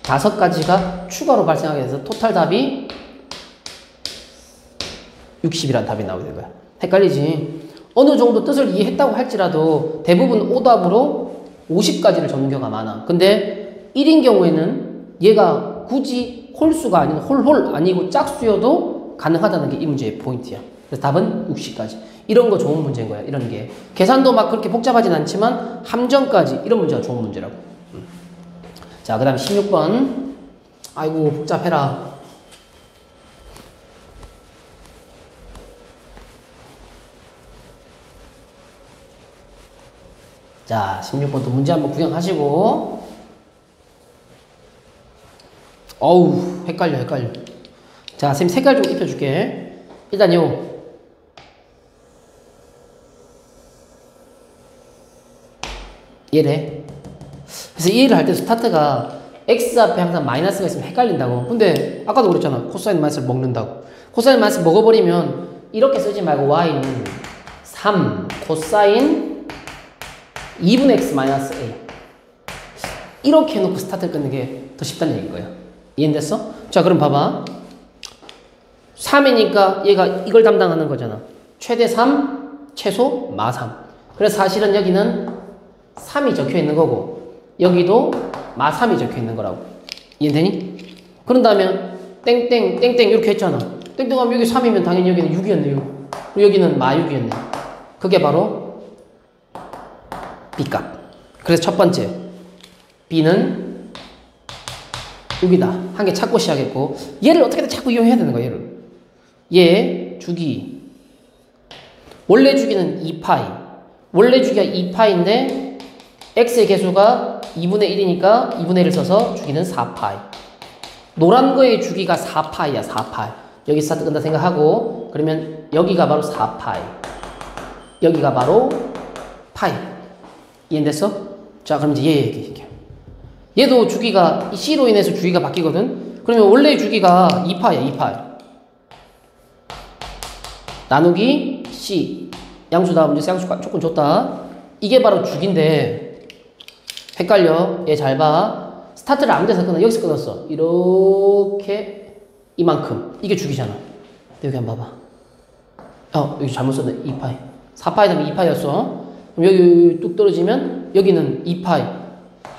5가지가 추가로 발생하게 돼서 토탈 답이 60이라는 답이 나오게 된 거야. 헷갈리지? 어느 정도 뜻을 이해했다고 할지라도 대부분 오답으로 50가지를 적는 경우가 많아. 근데 1인 경우에는 얘가 굳이 홀수가 아닌 홀홀 아니고 짝수여도 가능하다는 게 이 문제의 포인트야. 그래서 답은 60가지. 이런 거 좋은 문제인 거야. 이런 게. 계산도 막 그렇게 복잡하진 않지만 함정까지 이런 문제가 좋은 문제라고. 자, 그 다음 16번. 아이고 복잡해라. 자, 16번도 문제 한번 구경하시고. 어우, 헷갈려. 자, 선생님 색깔 좀 입혀줄게. 일단요. 얘래. 그래서 이해를 할 때 스타트가 x 앞에 항상 마이너스가 있으면 헷갈린다고. 근데 아까도 그랬잖아. 코사인 마이너스를 먹는다고. 코사인 마이너스 먹어버리면 이렇게 쓰지 말고 y는 3 코사인 2분의 x 마이너스 a 이렇게 해놓고 스타트를 끊는 게 더 쉽다는 얘기인 거야. 이해됐어? 자, 그럼 봐봐. 3이니까 얘가 이걸 담당하는 거잖아. 최대 3, 최소 마 3. 그래서 사실은 여기는 3이 적혀 있는 거고 여기도 마 3이 적혀 있는 거라고. 이해되니? 그런다면 땡땡 이렇게 했잖아. 땡땡하면 여기 3이면 당연히 여기는 6이었네. 6. 그리고 여기는 마 6이었네. 그게 바로 B값. 그래서 첫 번째 B는 6이다. 한 개 찾고 시작했고 얘를 어떻게든 자꾸 이용해야 되는 거야. 얘를. 얘 주기 원래 주기는 2파이 원래 주기가 2파인데 x의 개수가 2분의 1이니까 2분의 1을 써서 주기는 4파이 노란 거의 주기가 4파이야. 4파이 여기 스타트 끈다 생각하고 그러면 여기가 바로 4파이 여기가 바로 파이. 이해됐어? 자, 그럼 이제 얘 얘기할게요. 얘도 주기가 C로 인해서 주기가 바뀌거든. 그러면 원래 주기가 2파야, 2파. 나누기 C. 양수다. 문제에서 양수 조건 줬다. 이게 바로 주기인데 헷갈려. 얘 잘 봐. 스타트를 아무 데서 끊어. 여기서 끊었어. 이렇게 이만큼. 이게 주기잖아. 여기 한번 봐봐. 여기 잘못 썼네. 2파이. 4파이 되면 2파이였어. 그럼 여기 뚝 떨어지면 여기는 2파이.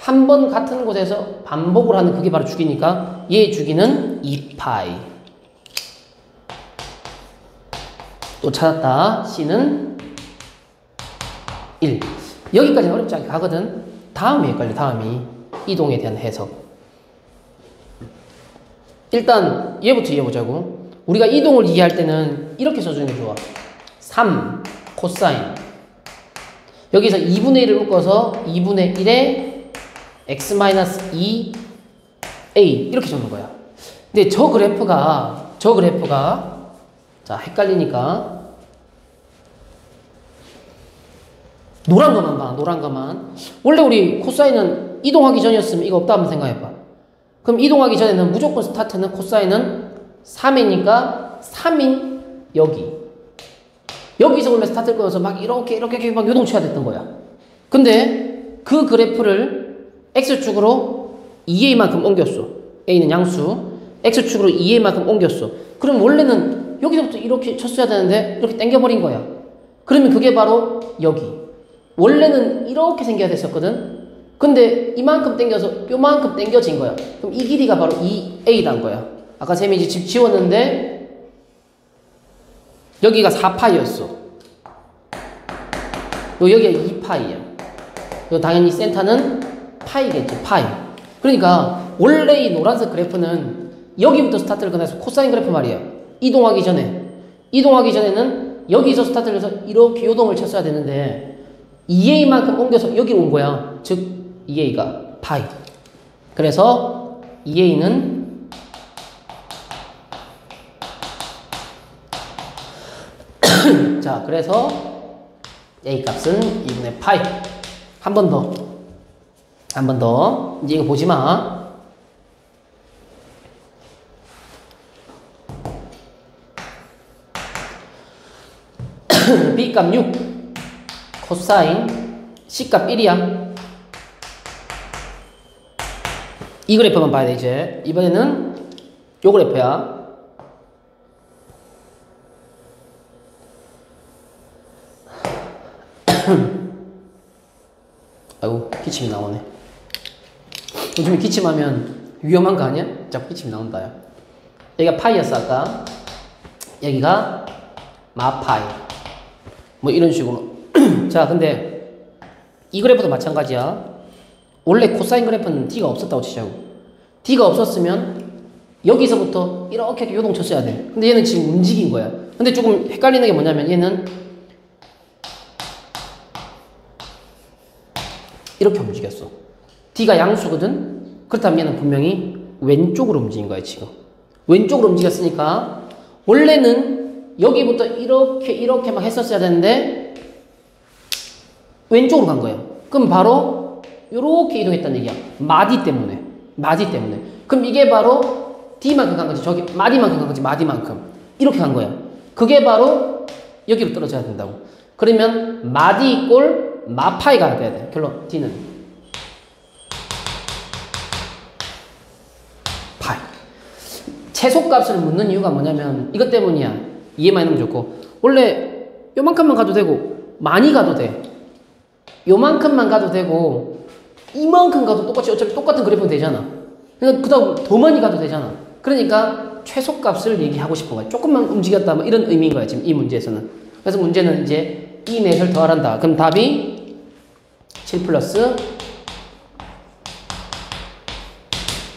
한 번 같은 곳에서 반복을 하는 그게 바로 주기니까 얘의 주기는 2파이. 또 찾았다. C는 1. 여기까지는 어렵지 않게 가거든. 다음이 헷갈려. 다음이 이동에 대한 해석. 일단 얘부터 이해해보자고. 우리가 이동을 이해할 때는 이렇게 써주는 게 좋아. 3 코사인. 여기서 2분의 1을 묶어서 2분의 1에 x-2a 이렇게 적는 거야. 근데 저 그래프가 자, 헷갈리니까 노란 거만 봐. 노란 거만. 원래 우리 코사인은 이동하기 전이었으면 이거 없다 한번 생각해봐. 그럼 이동하기 전에는 무조건 스타트는 코사인은 3이니까 3인 여기서 원래 스타트를 끊어서 막 이렇게 막 요동쳐야 됐던 거야. 근데 그 그래프를 X축으로 2A만큼 옮겼어. A는 양수. X축으로 2A만큼 옮겼어. 그럼 원래는 여기서부터 이렇게 쳤어야 되는데 이렇게 당겨버린 거야. 그러면 그게 바로 여기. 원래는 이렇게 생겨야 됐었거든. 근데 이만큼 당겨서 요만큼 당겨진 거야. 그럼 이 길이가 바로 2A란 거야. 아까 쌤이 이제 집 지웠는데 여기가 4파이였어. 여기가 2파이야. 당연히 센터는 파이겠지. 파이. 그러니까 원래 이 노란색 그래프는 여기부터 스타트를 끊어서 코사인 그래프 말이야. 이동하기 전에는 여기서 스타트를 해서 이렇게 요동을 쳤어야 되는데 2A만큼 옮겨서 여기로 온 거야. 즉 2A가 파이. 그래서 2A는 자, 그래서 A 값은 2분의 파이. 한 번 더. 이제 이거 보지 마. B 값 6. 코사인. C 값 1이야. 이 그래프만 봐야 돼, 이제. 이번에는 요 그래프야. 아이고, 기침이 나오네. 요즘에 기침하면 위험한 거 아니야? 자꾸 기침이 나온다, 야. 여기가 파이였어, 아까. 여기가 마파이. 뭐 이런 식으로. 자, 근데 이 그래프도 마찬가지야. 원래 코사인 그래프는 D가 없었다고 치자고. D가 없었으면 여기서부터 이렇게 요동쳤어야 돼. 근데 얘는 지금 움직인 거야. 근데 조금 헷갈리는 게 뭐냐면 얘는 이렇게 움직였어. D가 양수거든? 그렇다면 얘는 분명히 왼쪽으로 움직인 거야, 지금. 왼쪽으로 움직였으니까 원래는 여기부터 이렇게 막 했었어야 되는데 왼쪽으로 간 거야. 그럼 바로 이렇게 이동했다는 얘기야. 마디 때문에. 그럼 이게 바로 D만큼 간 거지. 저기 마디만큼 간 거지. 마디만큼. 이렇게 간 거야. 그게 바로 여기로 떨어져야 된다고. 그러면 마디 이꼴 마파이가 돼야 돼. 결론 D는 파이. 최소값을 묻는 이유가 뭐냐면 이것 때문이야. 이해만 해놓으면 좋고. 원래 요만큼만 가도 되고 많이 가도 돼. 요만큼만 가도 되고 이만큼 가도 똑같이 어차피 똑같은 그래프는 되잖아. 그러니까 그다음 더 많이 가도 되잖아. 그러니까 최소값을 얘기하고 싶은 거야. 조금만 움직였다 뭐 이런 의미인 거야, 지금 이 문제에서는. 그래서 문제는 이제 이 넷을 더하란다. 그럼 답이 7 플러스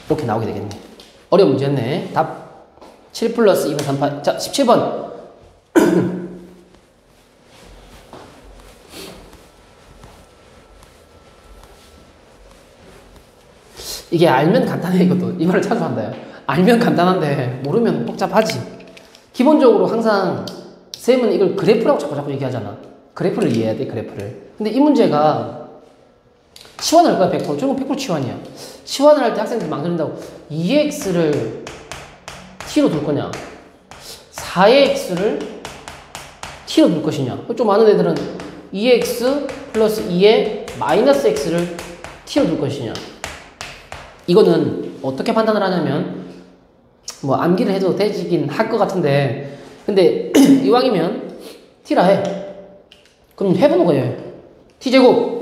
이렇게 나오게 되겠네. 어려운 문제였네. 답 7 플러스 2분 3파. 자, 17번. 이게 알면 간단해. 이것도 이 말을 자주 한다. 알면 간단한데 모르면 복잡하지. 기본적으로 항상 쌤은 이걸 그래프라고 자꾸 얘기하잖아. 그래프를 이해해야 돼. 그래프를. 근데 이 문제가 치환을 할 거야, 100%. 저건 100% 치환이야. 치환을 할 때 학생들이 망설인다고. 2x를 t로 둘 거냐? 4의 x를 t로 둘 것이냐? 좀 아는 애들은 2x 플러스 2의 마이너스 x를 t로 둘 것이냐? 이거는 어떻게 판단을 하냐면, 뭐 암기를 해도 되긴 할 것 같은데, 근데 이왕이면 t라 해. 그럼 해보는 거예요. t제곱.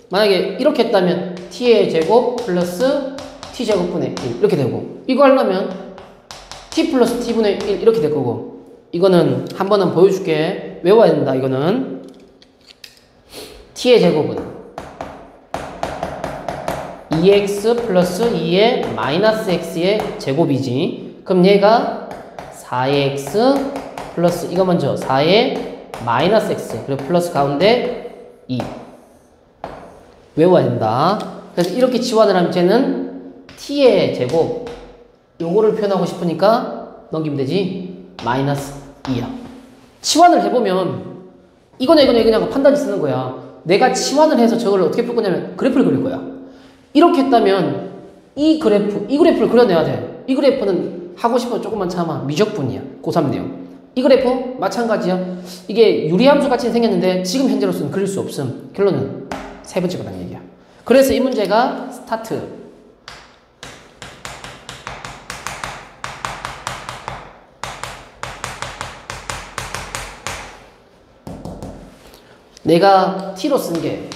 만약에 이렇게 했다면 t의 제곱 플러스 t제곱분의 1 이렇게 되고, 이거 하려면 t 플러스 t분의 1 이렇게 될 거고, 이거는 한 번은 보여줄게. 외워야 된다. 이거는 t의 제곱은 2x 플러스 2의 마이너스 x의 제곱이지. 그럼 얘가 4x 플러스 이거 먼저 4의 마이너스 x 그리고 플러스 가운데 2 외워야 된다. 그래서 이렇게 치환을 하면 쟤는 t의 제곱 요거를 표현하고 싶으니까 넘기면 되지. 마이너스 2야. 치환을 해보면 이거냐 그냥 판단지 쓰는 거야. 내가 치환을 해서 저걸 어떻게 풀 거냐면 그래프를 그릴 거야. 이렇게 했다면 이 그래프를 그려내야 돼. 이 그래프는 하고 싶어도 조금만 참아. 미적분이야. 고3 내용. 이 그래프 마찬가지야. 이게 유리함수 같이 생겼는데 지금 현재로서는 그릴 수 없음. 결론은 세 번째 거란 얘기야. 그래서 이 문제가 스타트. 내가 t로 쓴 게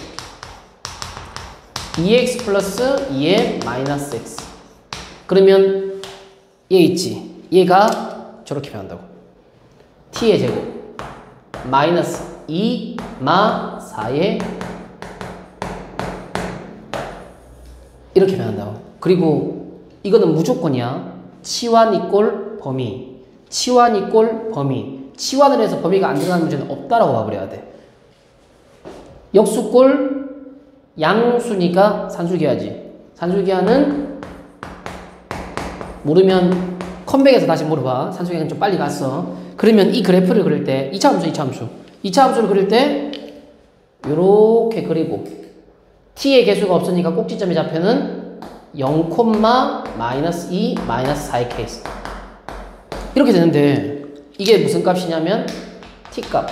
2x 플러스 2의 마이너스 x. 그러면 얘 있지. 얘가 저렇게 변한다고. t의 제곱 마이너스 2 마 4의 이렇게 변한다고. 그리고 이거는 무조건이야. 치환 이꼴 범위. 치환 이꼴 범위. 치환을 해서 범위가 안 들어가는 문제는 없다라고 봐버려야 돼. 역수꼴 양수니까 산술기하지. 산술기하는 모르면 컴백에서 다시 물어봐. 산술기하는 좀 빨리 갔어. 그러면 이 그래프를 그릴 때 2차 함수를 그릴 때 요렇게 그리고 t의 개수가 없으니까 꼭지점의 좌표는 0, 마이너스 2, 마이너스 4의 케이스. 이렇게 되는데 이게 무슨 값이냐면 t값.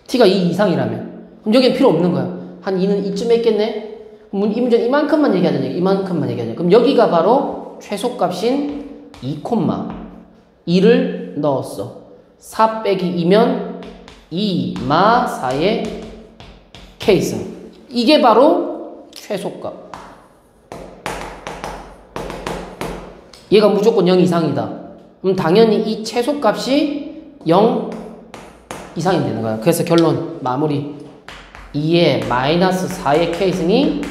t가 2 이상이라면 그럼 여기는 필요 없는 거야. 한 2는 이쯤에 있겠네? 이 문제는 이만큼만 얘기하자. 이만큼만 얘기하자. 그럼 여기가 바로 최소값인 2를 넣었어. 4 빼기 2면 2 마 4의 케이스. 이게 바로 최소값. 얘가 무조건 0 이상이다. 그럼 당연히 이 최소값이 0 이상이 되는 거야. 그래서 결론 마무리. 2의 마이너스 4의 k승이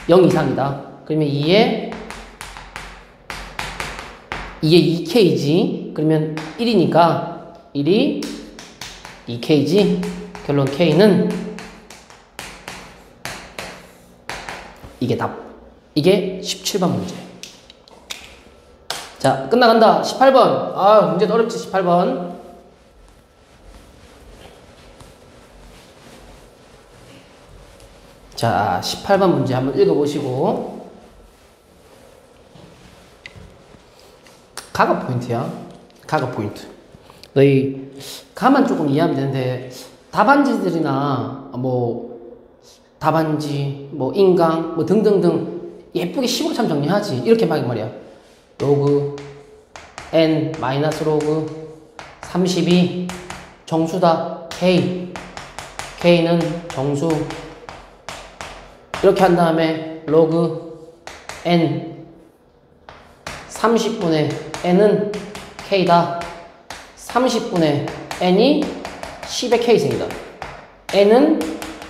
0 이상이다. 그러면 2의 2k지. 그러면 1이니까 1이 2k지. 결론 k는 이게 답. 이게 17번 문제. 자, 끝나간다. 18번. 아, 문제도 어렵지. 18번. 자, 18번 문제 한번 읽어보시고. 가가 포인트야. 가가 포인트. 너희 가만 조금 이해하면 되는데 답안지들이나 뭐 답안지, 뭐 인강, 뭐 등등등 예쁘게 식으로 참 정리하지. 이렇게 막 말이야. 로그 n 마이너스 로그 32 정수다. k는 정수. 이렇게 한 다음에 로그 n 30분의 n은 k다. 30분의 n이 10의 k승이다. n은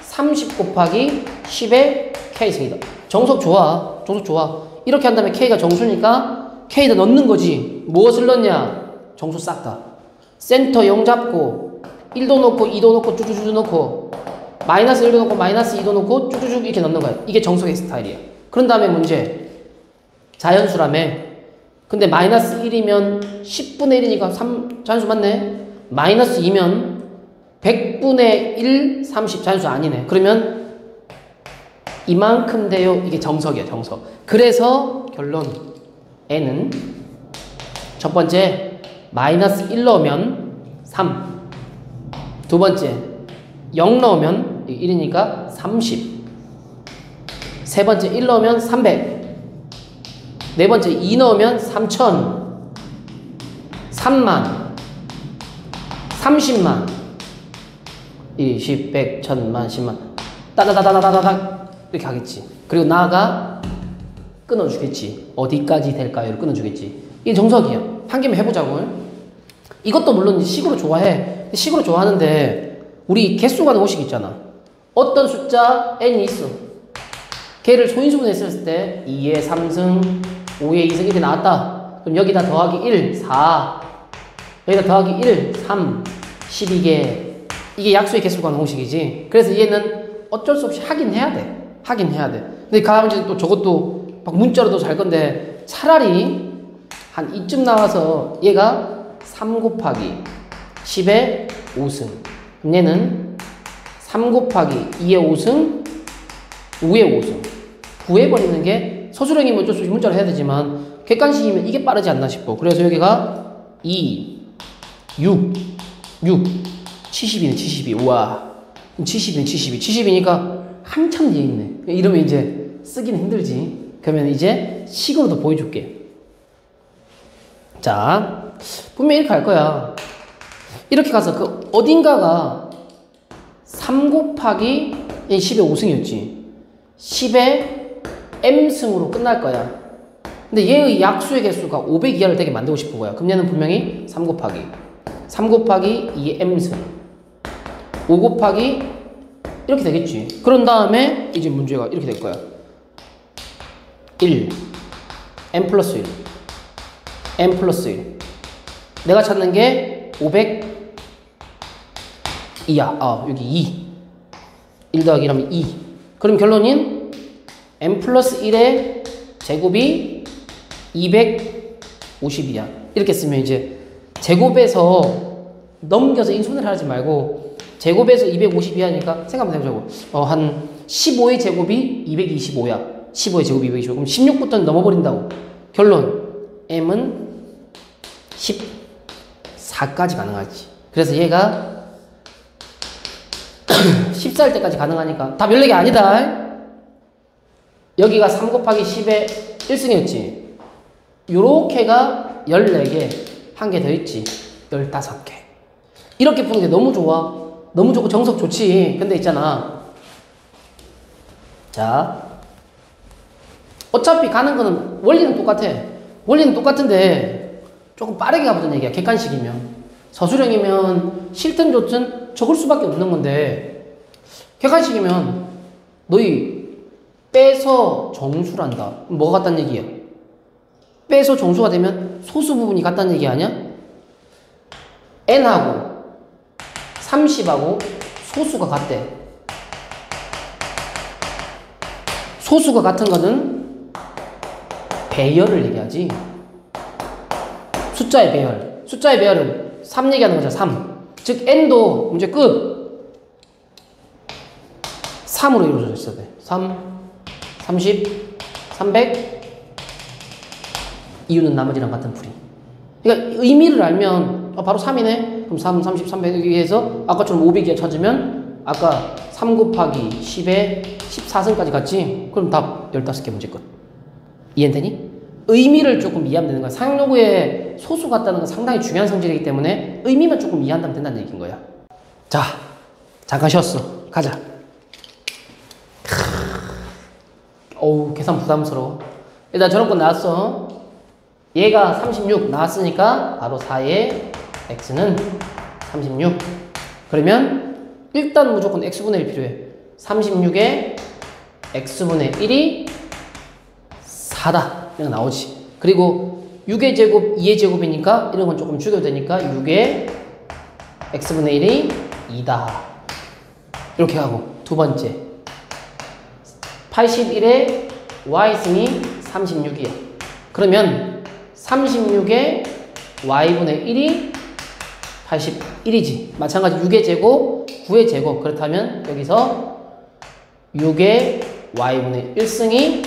30 곱하기 10의 k승이다. 정석 좋아. 정석 좋아. 이렇게 한 다음에 k가 정수니까 k에다 넣는 거지. 무엇을 넣냐? 정수 싹 다. 센터 0 잡고 1도 넣고 2도 넣고 쭈쭈쭈 넣고 마이너스 1도 넣고 마이너스 2도 넣고 쭉쭉쭉 이렇게 넣는 거야. 이게 정석의 스타일이야. 그런 다음에 문제. 자연수라며. 근데 마이너스 1이면 10분의 1이니까 자연수 맞네. 마이너스 2면 100분의 1, 30 자연수 아니네. 그러면 이만큼 돼요. 이게 정석이야, 정석. 그래서 결론 n은 첫 번째 마이너스 1 넣으면 3. 두 번째 0 넣으면 1이니까 30. 세 번째 1 넣으면 300. 네 번째 2 넣으면 3000. 3만. 30만. 20, 100, 1000만, 10만. 따다다다다다닥 이렇게 하겠지. 그리고 나아가 끊어주겠지. 어디까지 될까요? 끊어주겠지. 이게 정석이야. 한 개만 해보자고. 이것도 물론 식으로 좋아해. 식으로 좋아하는데 우리 개수 가는 공식 있잖아. 어떤 숫자 n이 있어. 걔를 소인수분해 했을 때 2의 3승, 5의 2승 이렇게 나왔다. 그럼 여기다 더하기 1, 4. 여기다 더하기 1, 3, 12개. 이게 약수의 개수 가는 공식이지. 그래서 얘는 어쩔 수 없이 하긴 해야 돼. 하긴 해야 돼. 근데 다음 이제 또 저것도 막 문자로도 잘 건데 차라리 한 이쯤 나와서 얘가 3 곱하기 10의 5승. 그럼 얘는 3 곱하기 2의 5승, 5의 5승. 구해버리는 게 서술형이면 어쩔 수 없이 문자로 해야 되지만 객관식이면 이게 빠르지 않나 싶어. 그래서 여기가 2, 6, 72네, 72. 우와. 72네, 72. 72니까 한참 뒤에 있네. 이러면 이제 쓰기는 힘들지. 그러면 이제 식으로도 보여줄게. 자, 분명히 이렇게 할 거야. 이렇게 가서 그 어딘가가 3 곱하기 10의 5승이었지. 10의 m승으로 끝날 거야. 근데 얘의 약수의 개수가 500 이하를 되게 만들고 싶은 거야. 그럼 얘는 분명히 3 곱하기 2의 m승 5 곱하기 이렇게 되겠지. 그런 다음에 이제 문제가 이렇게 될 거야. 1 m 플러스 1 m 플러스 1 내가 찾는 게 500 2야. 여기 2 1 더하기 1하면 2. 그럼 결론인 m 플러스 1의 제곱이 250이야. 이렇게 쓰면 이제 제곱에서 넘겨서 인수분해를 하지 말고 제곱에서 250이 하니까 생각 한번 해보자고. 한 15의 제곱이 225야. 15의 제곱이 225. 그럼 16부터는 넘어버린다고. 결론 m은 14까지 가능하지. 그래서 얘가 14일 때까지 가능하니까 답 14개 아니다. 여기가 3 곱하기 10의 1승이었지. 요렇게가 14개, 한 개 더 있지. 15개. 이렇게 푸는 게 너무 좋아. 너무 좋고 정석 좋지. 근데 있잖아. 자, 어차피 가는 거는 원리는 똑같아. 원리는 똑같은데 조금 빠르게 가보던 얘기야. 객관식이면. 서술형이면 싫든 좋든 적을 수밖에 없는 건데 객관식이면 너희 빼서 정수란다. 뭐가 같다는 얘기야? 빼서 정수가 되면 소수 부분이 같다는 얘기 아니야? n하고 30하고 소수가 같대. 소수가 같은 거는 배열을 얘기하지. 숫자의 배열. 숫자의 배열은 3 얘기하는 거잖아. 3. 즉 n도 문제 끝. 3으로 이루어져 있어야 돼. 3, 30, 300. 이유는 나머지랑 같은 풀이. 그러니까 의미를 알면 바로 3이네. 그럼 3, 30, 300 해서 아까처럼 500이야 찾으면 아까 3 곱하기 10에 14승까지 갔지? 그럼 답 15개 문제 끝. 이해되니? 의미를 조금 이해하면 되는 거야. 사용요구에 소수 같다는 건 상당히 중요한 성질이기 때문에 의미만 조금 이해한다면 된다는 얘기인 거야. 자, 잠깐 쉬었어. 가자. 어우, 계산 부담스러워. 일단 저런 건 나왔어. 얘가 36 나왔으니까 바로 4의 x는 36. 그러면 일단 무조건 x분의 1 필요해. 36의 x분의 1이 4다. 이런 거 나오지. 그리고 6의 제곱, 2의 제곱이니까 이런 건 조금 줄여도 되니까 6의 x분의 1이 2다. 이렇게 하고 두 번째 81의 y승이 36이야. 그러면 36의 y분의 1이 81이지. 마찬가지 6의 제곱, 9의 제곱. 그렇다면 여기서 6의 y분의 1승이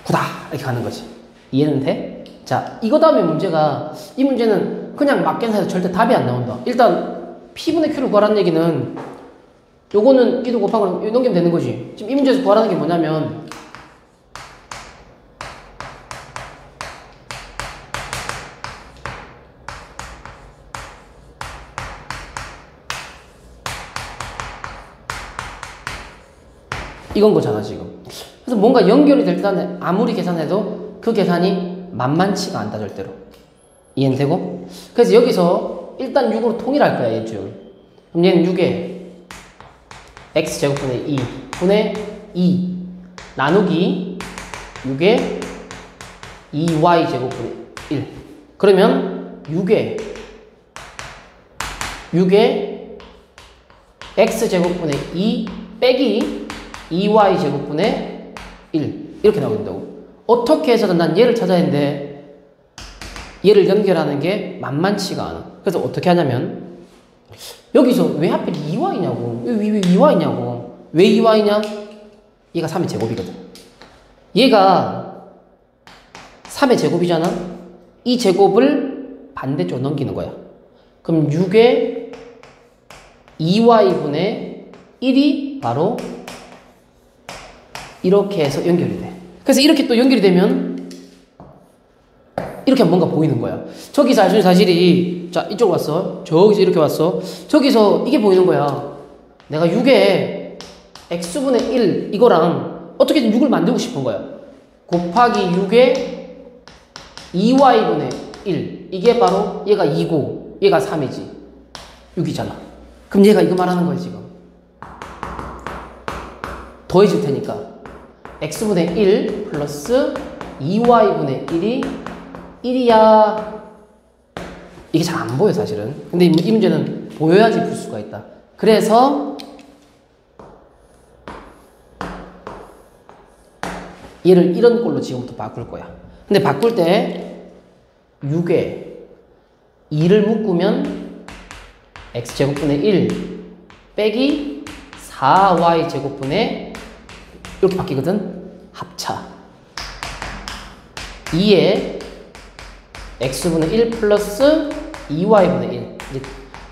9다. 이렇게 가는 거지. 이해는 돼? 자, 이거 다음에 문제가, 이 문제는 그냥 막 계산해서 절대 답이 안 나온다. 일단 P분의 Q를 구하라는 얘기는 요거는 이도 곱한 거는 넘기면 되는 거지. 지금 이 문제에서 구하라는 게 뭐냐면 이건 거잖아 지금. 그래서 뭔가 연결이 될 때 아무리 계산해도 그 계산이 만만치가 않다 절대로. 이해는 되고? 그래서 여기서 일단 6으로 통일할 거야 얘줄. 그럼 얘는 6에 x제곱분의 2 분의 2 나누기 6에 2y제곱분의 1. 그러면 6에 x제곱분의 2 빼기 2y제곱분의 1 이렇게 나오게 된다고. 어떻게 해서든 난 얘를 찾아야 하는데 얘를 연결하는 게 만만치가 않아. 그래서 어떻게 하냐면 여기서 왜 하필 2y냐고. 왜 2y냐고. 왜 2y냐? 얘가 3의 제곱이거든. 얘가 3의 제곱이잖아. 이 제곱을 반대쪽으로 넘기는 거야. 그럼 6에 2y분의 1이 바로 이렇게 해서 연결이 돼. 그래서 이렇게 또 연결이 되면 이렇게 하면 뭔가 보이는 거야. 저기서 알 수 있는 사실이, 자, 이쪽으로 왔어. 저기서 이렇게 왔어. 저기서 이게 보이는 거야. 내가 6에 x분의 1 이거랑 어떻게든 6을 만들고 싶은 거야. 곱하기 6에 2y분의 1 이게 바로 얘가 2고 얘가 3이지. 6이잖아. 그럼 얘가 이거 말하는 거야 지금. 더해질 테니까 x분의 1 플러스 2y분의 1이 1이야. 이게 잘 안 보여 사실은. 근데 이 문제는 보여야지 풀 수가 있다. 그래서 얘를 이런 꼴로 지금부터 바꿀 거야. 근데 바꿀 때 6에 2를 묶으면 x제곱분의 1 빼기 4y제곱분의 이렇게 바뀌거든. 합차 2에 x분의 1 플러스 2y분의 1 이제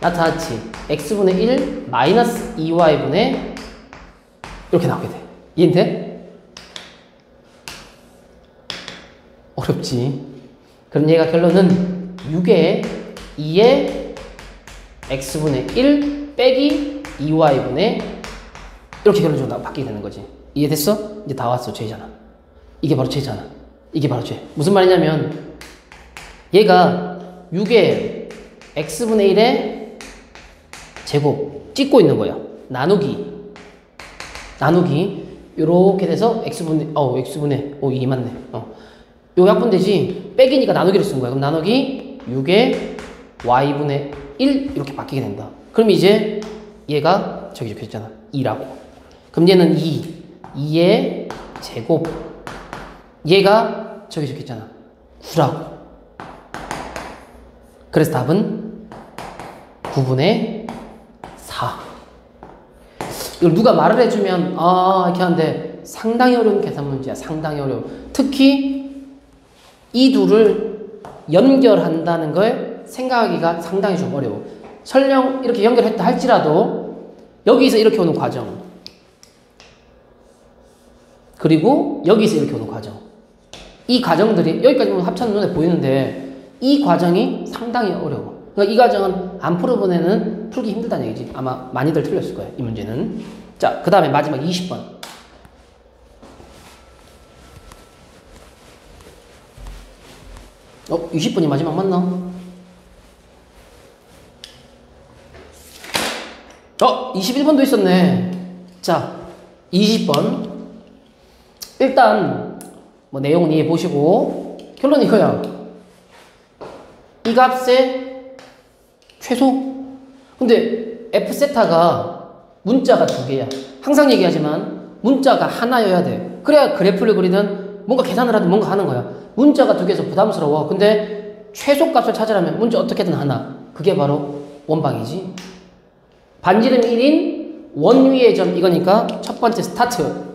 나타났지. x분의 1 마이너스 2y분의 이렇게 나오게 돼. 이해돼? 어렵지. 그럼 얘가 결론은 6에 2에 x분의 1 빼기 2y분의 이렇게 결론적으로 바뀌게 되는 거지. 이해됐어? 이제 다 왔어. 쟤잖아. 이게 바로 쟤잖아. 이게 바로 쟤. 무슨 말이냐면 얘가 6에 x분의 1의 제곱 찍고 있는 거야. 나누기 요렇게 돼서 x분의 이게 맞네. 요 약분되지. 빼기니까 나누기를 쓴 거야. 그럼 나누기 6에 y분의 1 이렇게 바뀌게 된다. 그럼 이제 얘가 저기 적혀 있잖아. 2라고. 그럼 얘는 2의 제곱. 얘가 저기 적혀 있잖아. 9라고. 그래서 답은 9분의 4. 이걸 누가 말을 해주면 이렇게 하는데 상당히 어려운 계산 문제야. 상당히 어려워. 특히 이 둘을 연결한다는 걸 생각하기가 상당히 좀 어려워. 설령 이렇게 연결했다 할지라도 여기서 이렇게 오는 과정 그리고 여기서 이렇게 오는 과정, 이 과정들이 여기까지 보면 합차는 눈에 보이는데 이 과정이 상당히 어려워. 그러니까 이 과정은 안 풀어본 애는 풀기 힘들다는 얘기지. 아마 많이들 틀렸을 거야, 이 문제는. 자, 그 다음에 마지막 20번. 20번이 마지막 맞나? 21번도 있었네. 자, 20번. 일단 뭐 내용은 이해해 보시고 결론이 이거야. 이 값의 최소. 근데 F세타가 문자가 두 개야. 항상 얘기하지만 문자가 하나여야 돼. 그래야 그래프를 그리든 뭔가 계산을 하든 뭔가 하는 거야. 문자가 두 개에서 부담스러워. 근데 최소값을 찾으려면 문자 어떻게든 하나. 그게 바로 원방이지. 반지름 1인 원 위의 점 이거니까 첫 번째 스타트.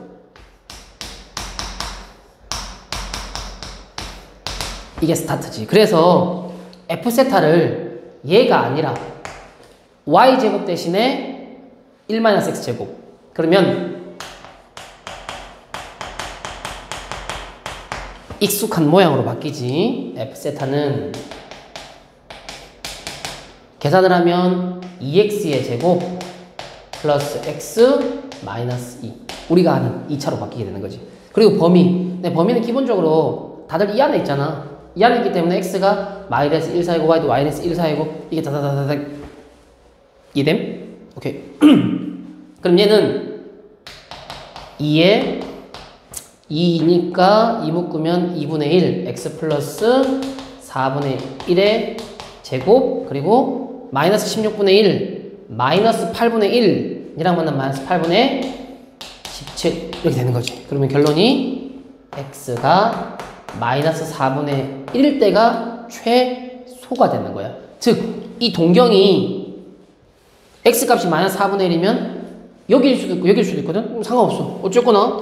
이게 스타트지. 그래서 F세타를 얘가 아니라 Y제곱 대신에 1-X제곱. 그러면 익숙한 모양으로 바뀌지. F세타는 계산을 하면 2X의 제곱 플러스 X 마이너스 2. 우리가 아는 2차로 바뀌게 되는 거지. 그리고 범위. 근데 범위는 기본적으로 다들 이 안에 있잖아. 이 안에 있기 때문에 X가 마이너스 1, 4이고 Y도 마이너스 1, 4이고 이게 다다다다닥 이해됨? 오케이. 그럼 얘는 2에 2니까 2 묶으면 2분의 1 X 플러스 4분의 1의 제곱 그리고 마이너스 16분의 1 마이너스 8분의 1 이랑 만나면 마이너스 8분의 17 이렇게 되는 거지. 그러면 결론이 X가 마이너스 4분의 1일 때가 최소가 되는 거야. 즉, 이 동경이 X값이 마이너스 4분의 1이면 여기일 수도 있고 여기일 수도 있거든? 상관없어. 어쨌거나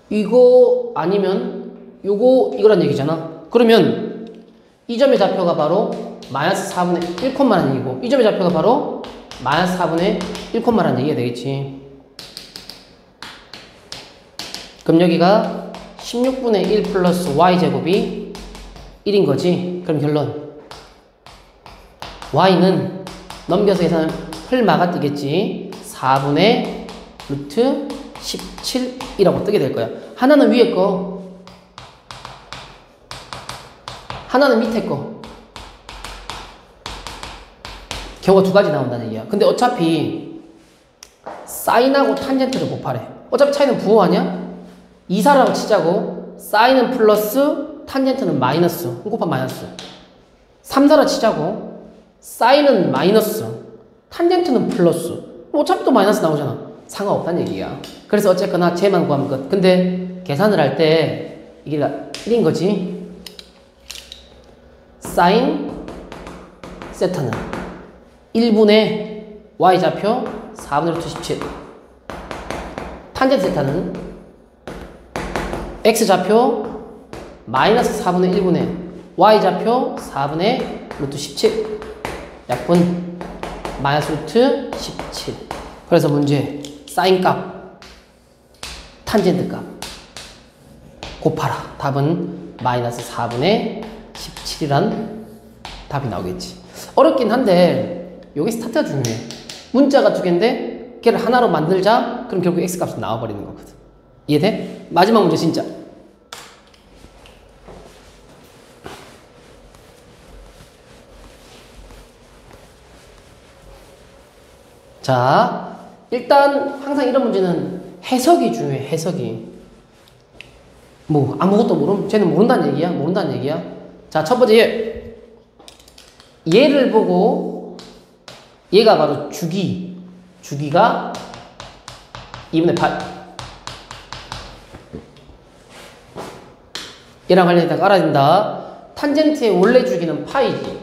이거 아니면 요거 이거란 얘기잖아. 그러면 이 점의 좌표가 바로 마이너스 4분의 1란 얘기고 이 점의 좌표가 바로 마이너스 4분의 1란 얘기가 되겠지. 그럼 여기가 16분의 1 플러스 y제곱이 1인 거지. 그럼 결론 y는 넘겨서 계산하면 풀마가 뜨겠지. 4분의 루트 17이라고 뜨게 될 거야. 하나는 위에 거 하나는 밑에 거 경우가 두 가지 나온다는 얘기야. 근데 어차피 사인하고 탄젠트를 곱하래. 어차피 차이는 부호 아니야? 2사라고 치자고. 사인은 플러스 탄젠트는 마이너스. 곱하면 마이너스. 3사라 치자고. 사인은 마이너스 탄젠트는 플러스. 어차피 또 마이너스 나오잖아. 상관없다는 얘기야. 그래서 어쨌거나 쟤만 구하면 끝. 근데 계산을 할 때 이게 1인 거지. 사인 세타는 1분의 y좌표 4분의 루트 17. 탄젠트 세타는 x좌표 마이너스 4분의 1분의 y좌표 4분의 루트 17. 약분 마이너스 루트 17. 그래서 문제 사인 값, 탄젠트 값 곱하라. 답은 마이너스 4분의 17이란 답이 나오겠지. 어렵긴 한데 여기 스타트가 중요해. 문자가 두 개인데 걔를 하나로 만들자. 그럼 결국 x값이 나와버리는 거거든. 이해돼? 마지막 문제 진짜. 자, 일단 항상 이런 문제는 해석이 중요해. 해석이. 뭐 아무것도 모르면 쟤는 모른다는 얘기야. 모른다는 얘기야. 자, 첫 번째 얘를 보고 얘가 바로 주기가 2분의 8. 얘랑 관련해서 알아야 된다. 탄젠트의 원래 주기는 파이지.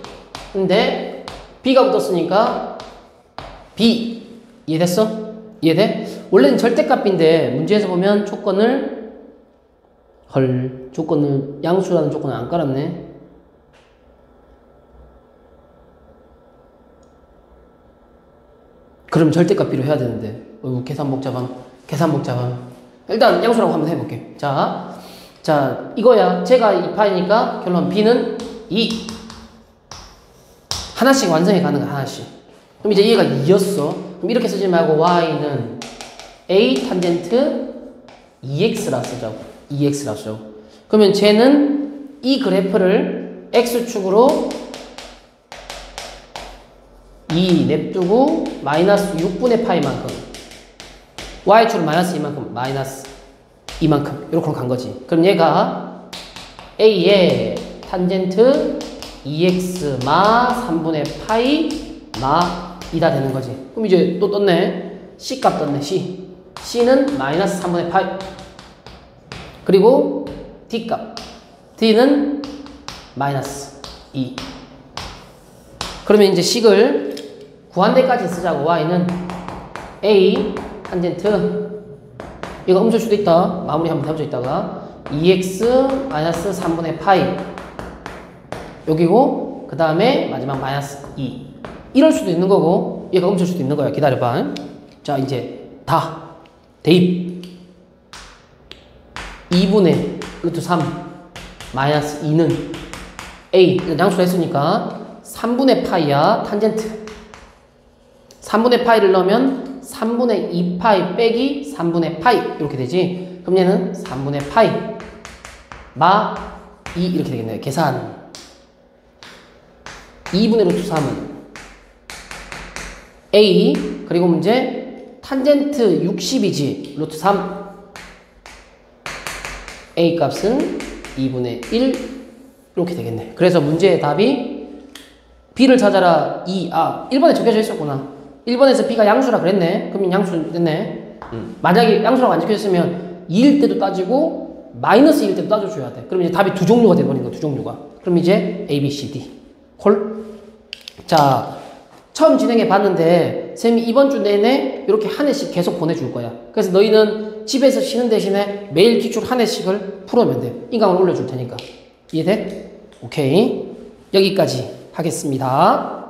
근데 b가 붙었으니까 b. 이해됐어? 이해돼? 원래는 절대값인데 문제에서 보면 조건을 양수라는 조건을 안 깔았네. 그럼 절대값 b로 해야 되는데 계산복 자방. 일단 양수라고 한번 해볼게. 자 이거야. 제가 2파이니까 결론 b는 2. 하나씩 완성해 가는 거야. 하나씩. 그럼 이제 얘가 2였어. 그럼 이렇게 쓰지 말고 y는 a 탄젠트 2x라 쓰자고. 2x라 쓰자고. 그러면 쟤는 이 그래프를 x축으로 2 냅두고 마이너스 6분의 파이만큼, y축으로 마이너스 이만큼, 마이너스 이만큼 이렇게 간 거지. 그럼 얘가 a의 탄젠트 2x 마 3분의 파이 마 2다 되는 거지. 그럼 이제 또 떴네. c 값 떴네. c는 마이너스 3분의 파이. 그리고 d 값. d는 마이너스 2. 그러면 이제 식을 구한 데까지 쓰자고. y는 A 탄젠트 이거 음수일 수도 있다. 마무리 한번 해보자 있다가 2x 마이너스 3분의 파이 여기고 그 다음에 마지막 마이너스 2 이럴 수도 있는 거고 얘가 음수일 수도 있는 거야. 기다려봐. 자 이제 다 대입 2분의 루트 3 마이너스 2는 A 양수로 했으니까 3분의 파이야. 탄젠트 3분의 파이를 넣으면 3분의 2파이 빼기 3분의 파이 이렇게 되지. 그럼 얘는 3분의 파이 마 2 이렇게 되겠네요. 계산 2분의 루트 3은 A 그리고 문제 탄젠트 60이지 루트 3 A 값은 2분의 1 이렇게 되겠네. 그래서 문제의 답이 B를 찾아라 2. 1번에 적혀져 있었구나. 1번에서 B가 양수라 그랬네. 그러면 양수 됐네. 만약에 양수라고 안 적혀있으면 2일 때도 따지고 마이너스 2일 때도 따져줘야 돼. 그럼 이제 답이 두 종류가 돼버린 거야. 두 종류가. 그럼 이제 A, B, C, D. 콜? 자, 처음 진행해 봤는데 쌤이 이번 주 내내 이렇게 한 해씩 계속 보내줄 거야. 그래서 너희는 집에서 쉬는 대신에 매일 기출 한 해씩을 풀어면 돼. 인강을 올려줄 테니까. 이해돼? 오케이. 여기까지 하겠습니다.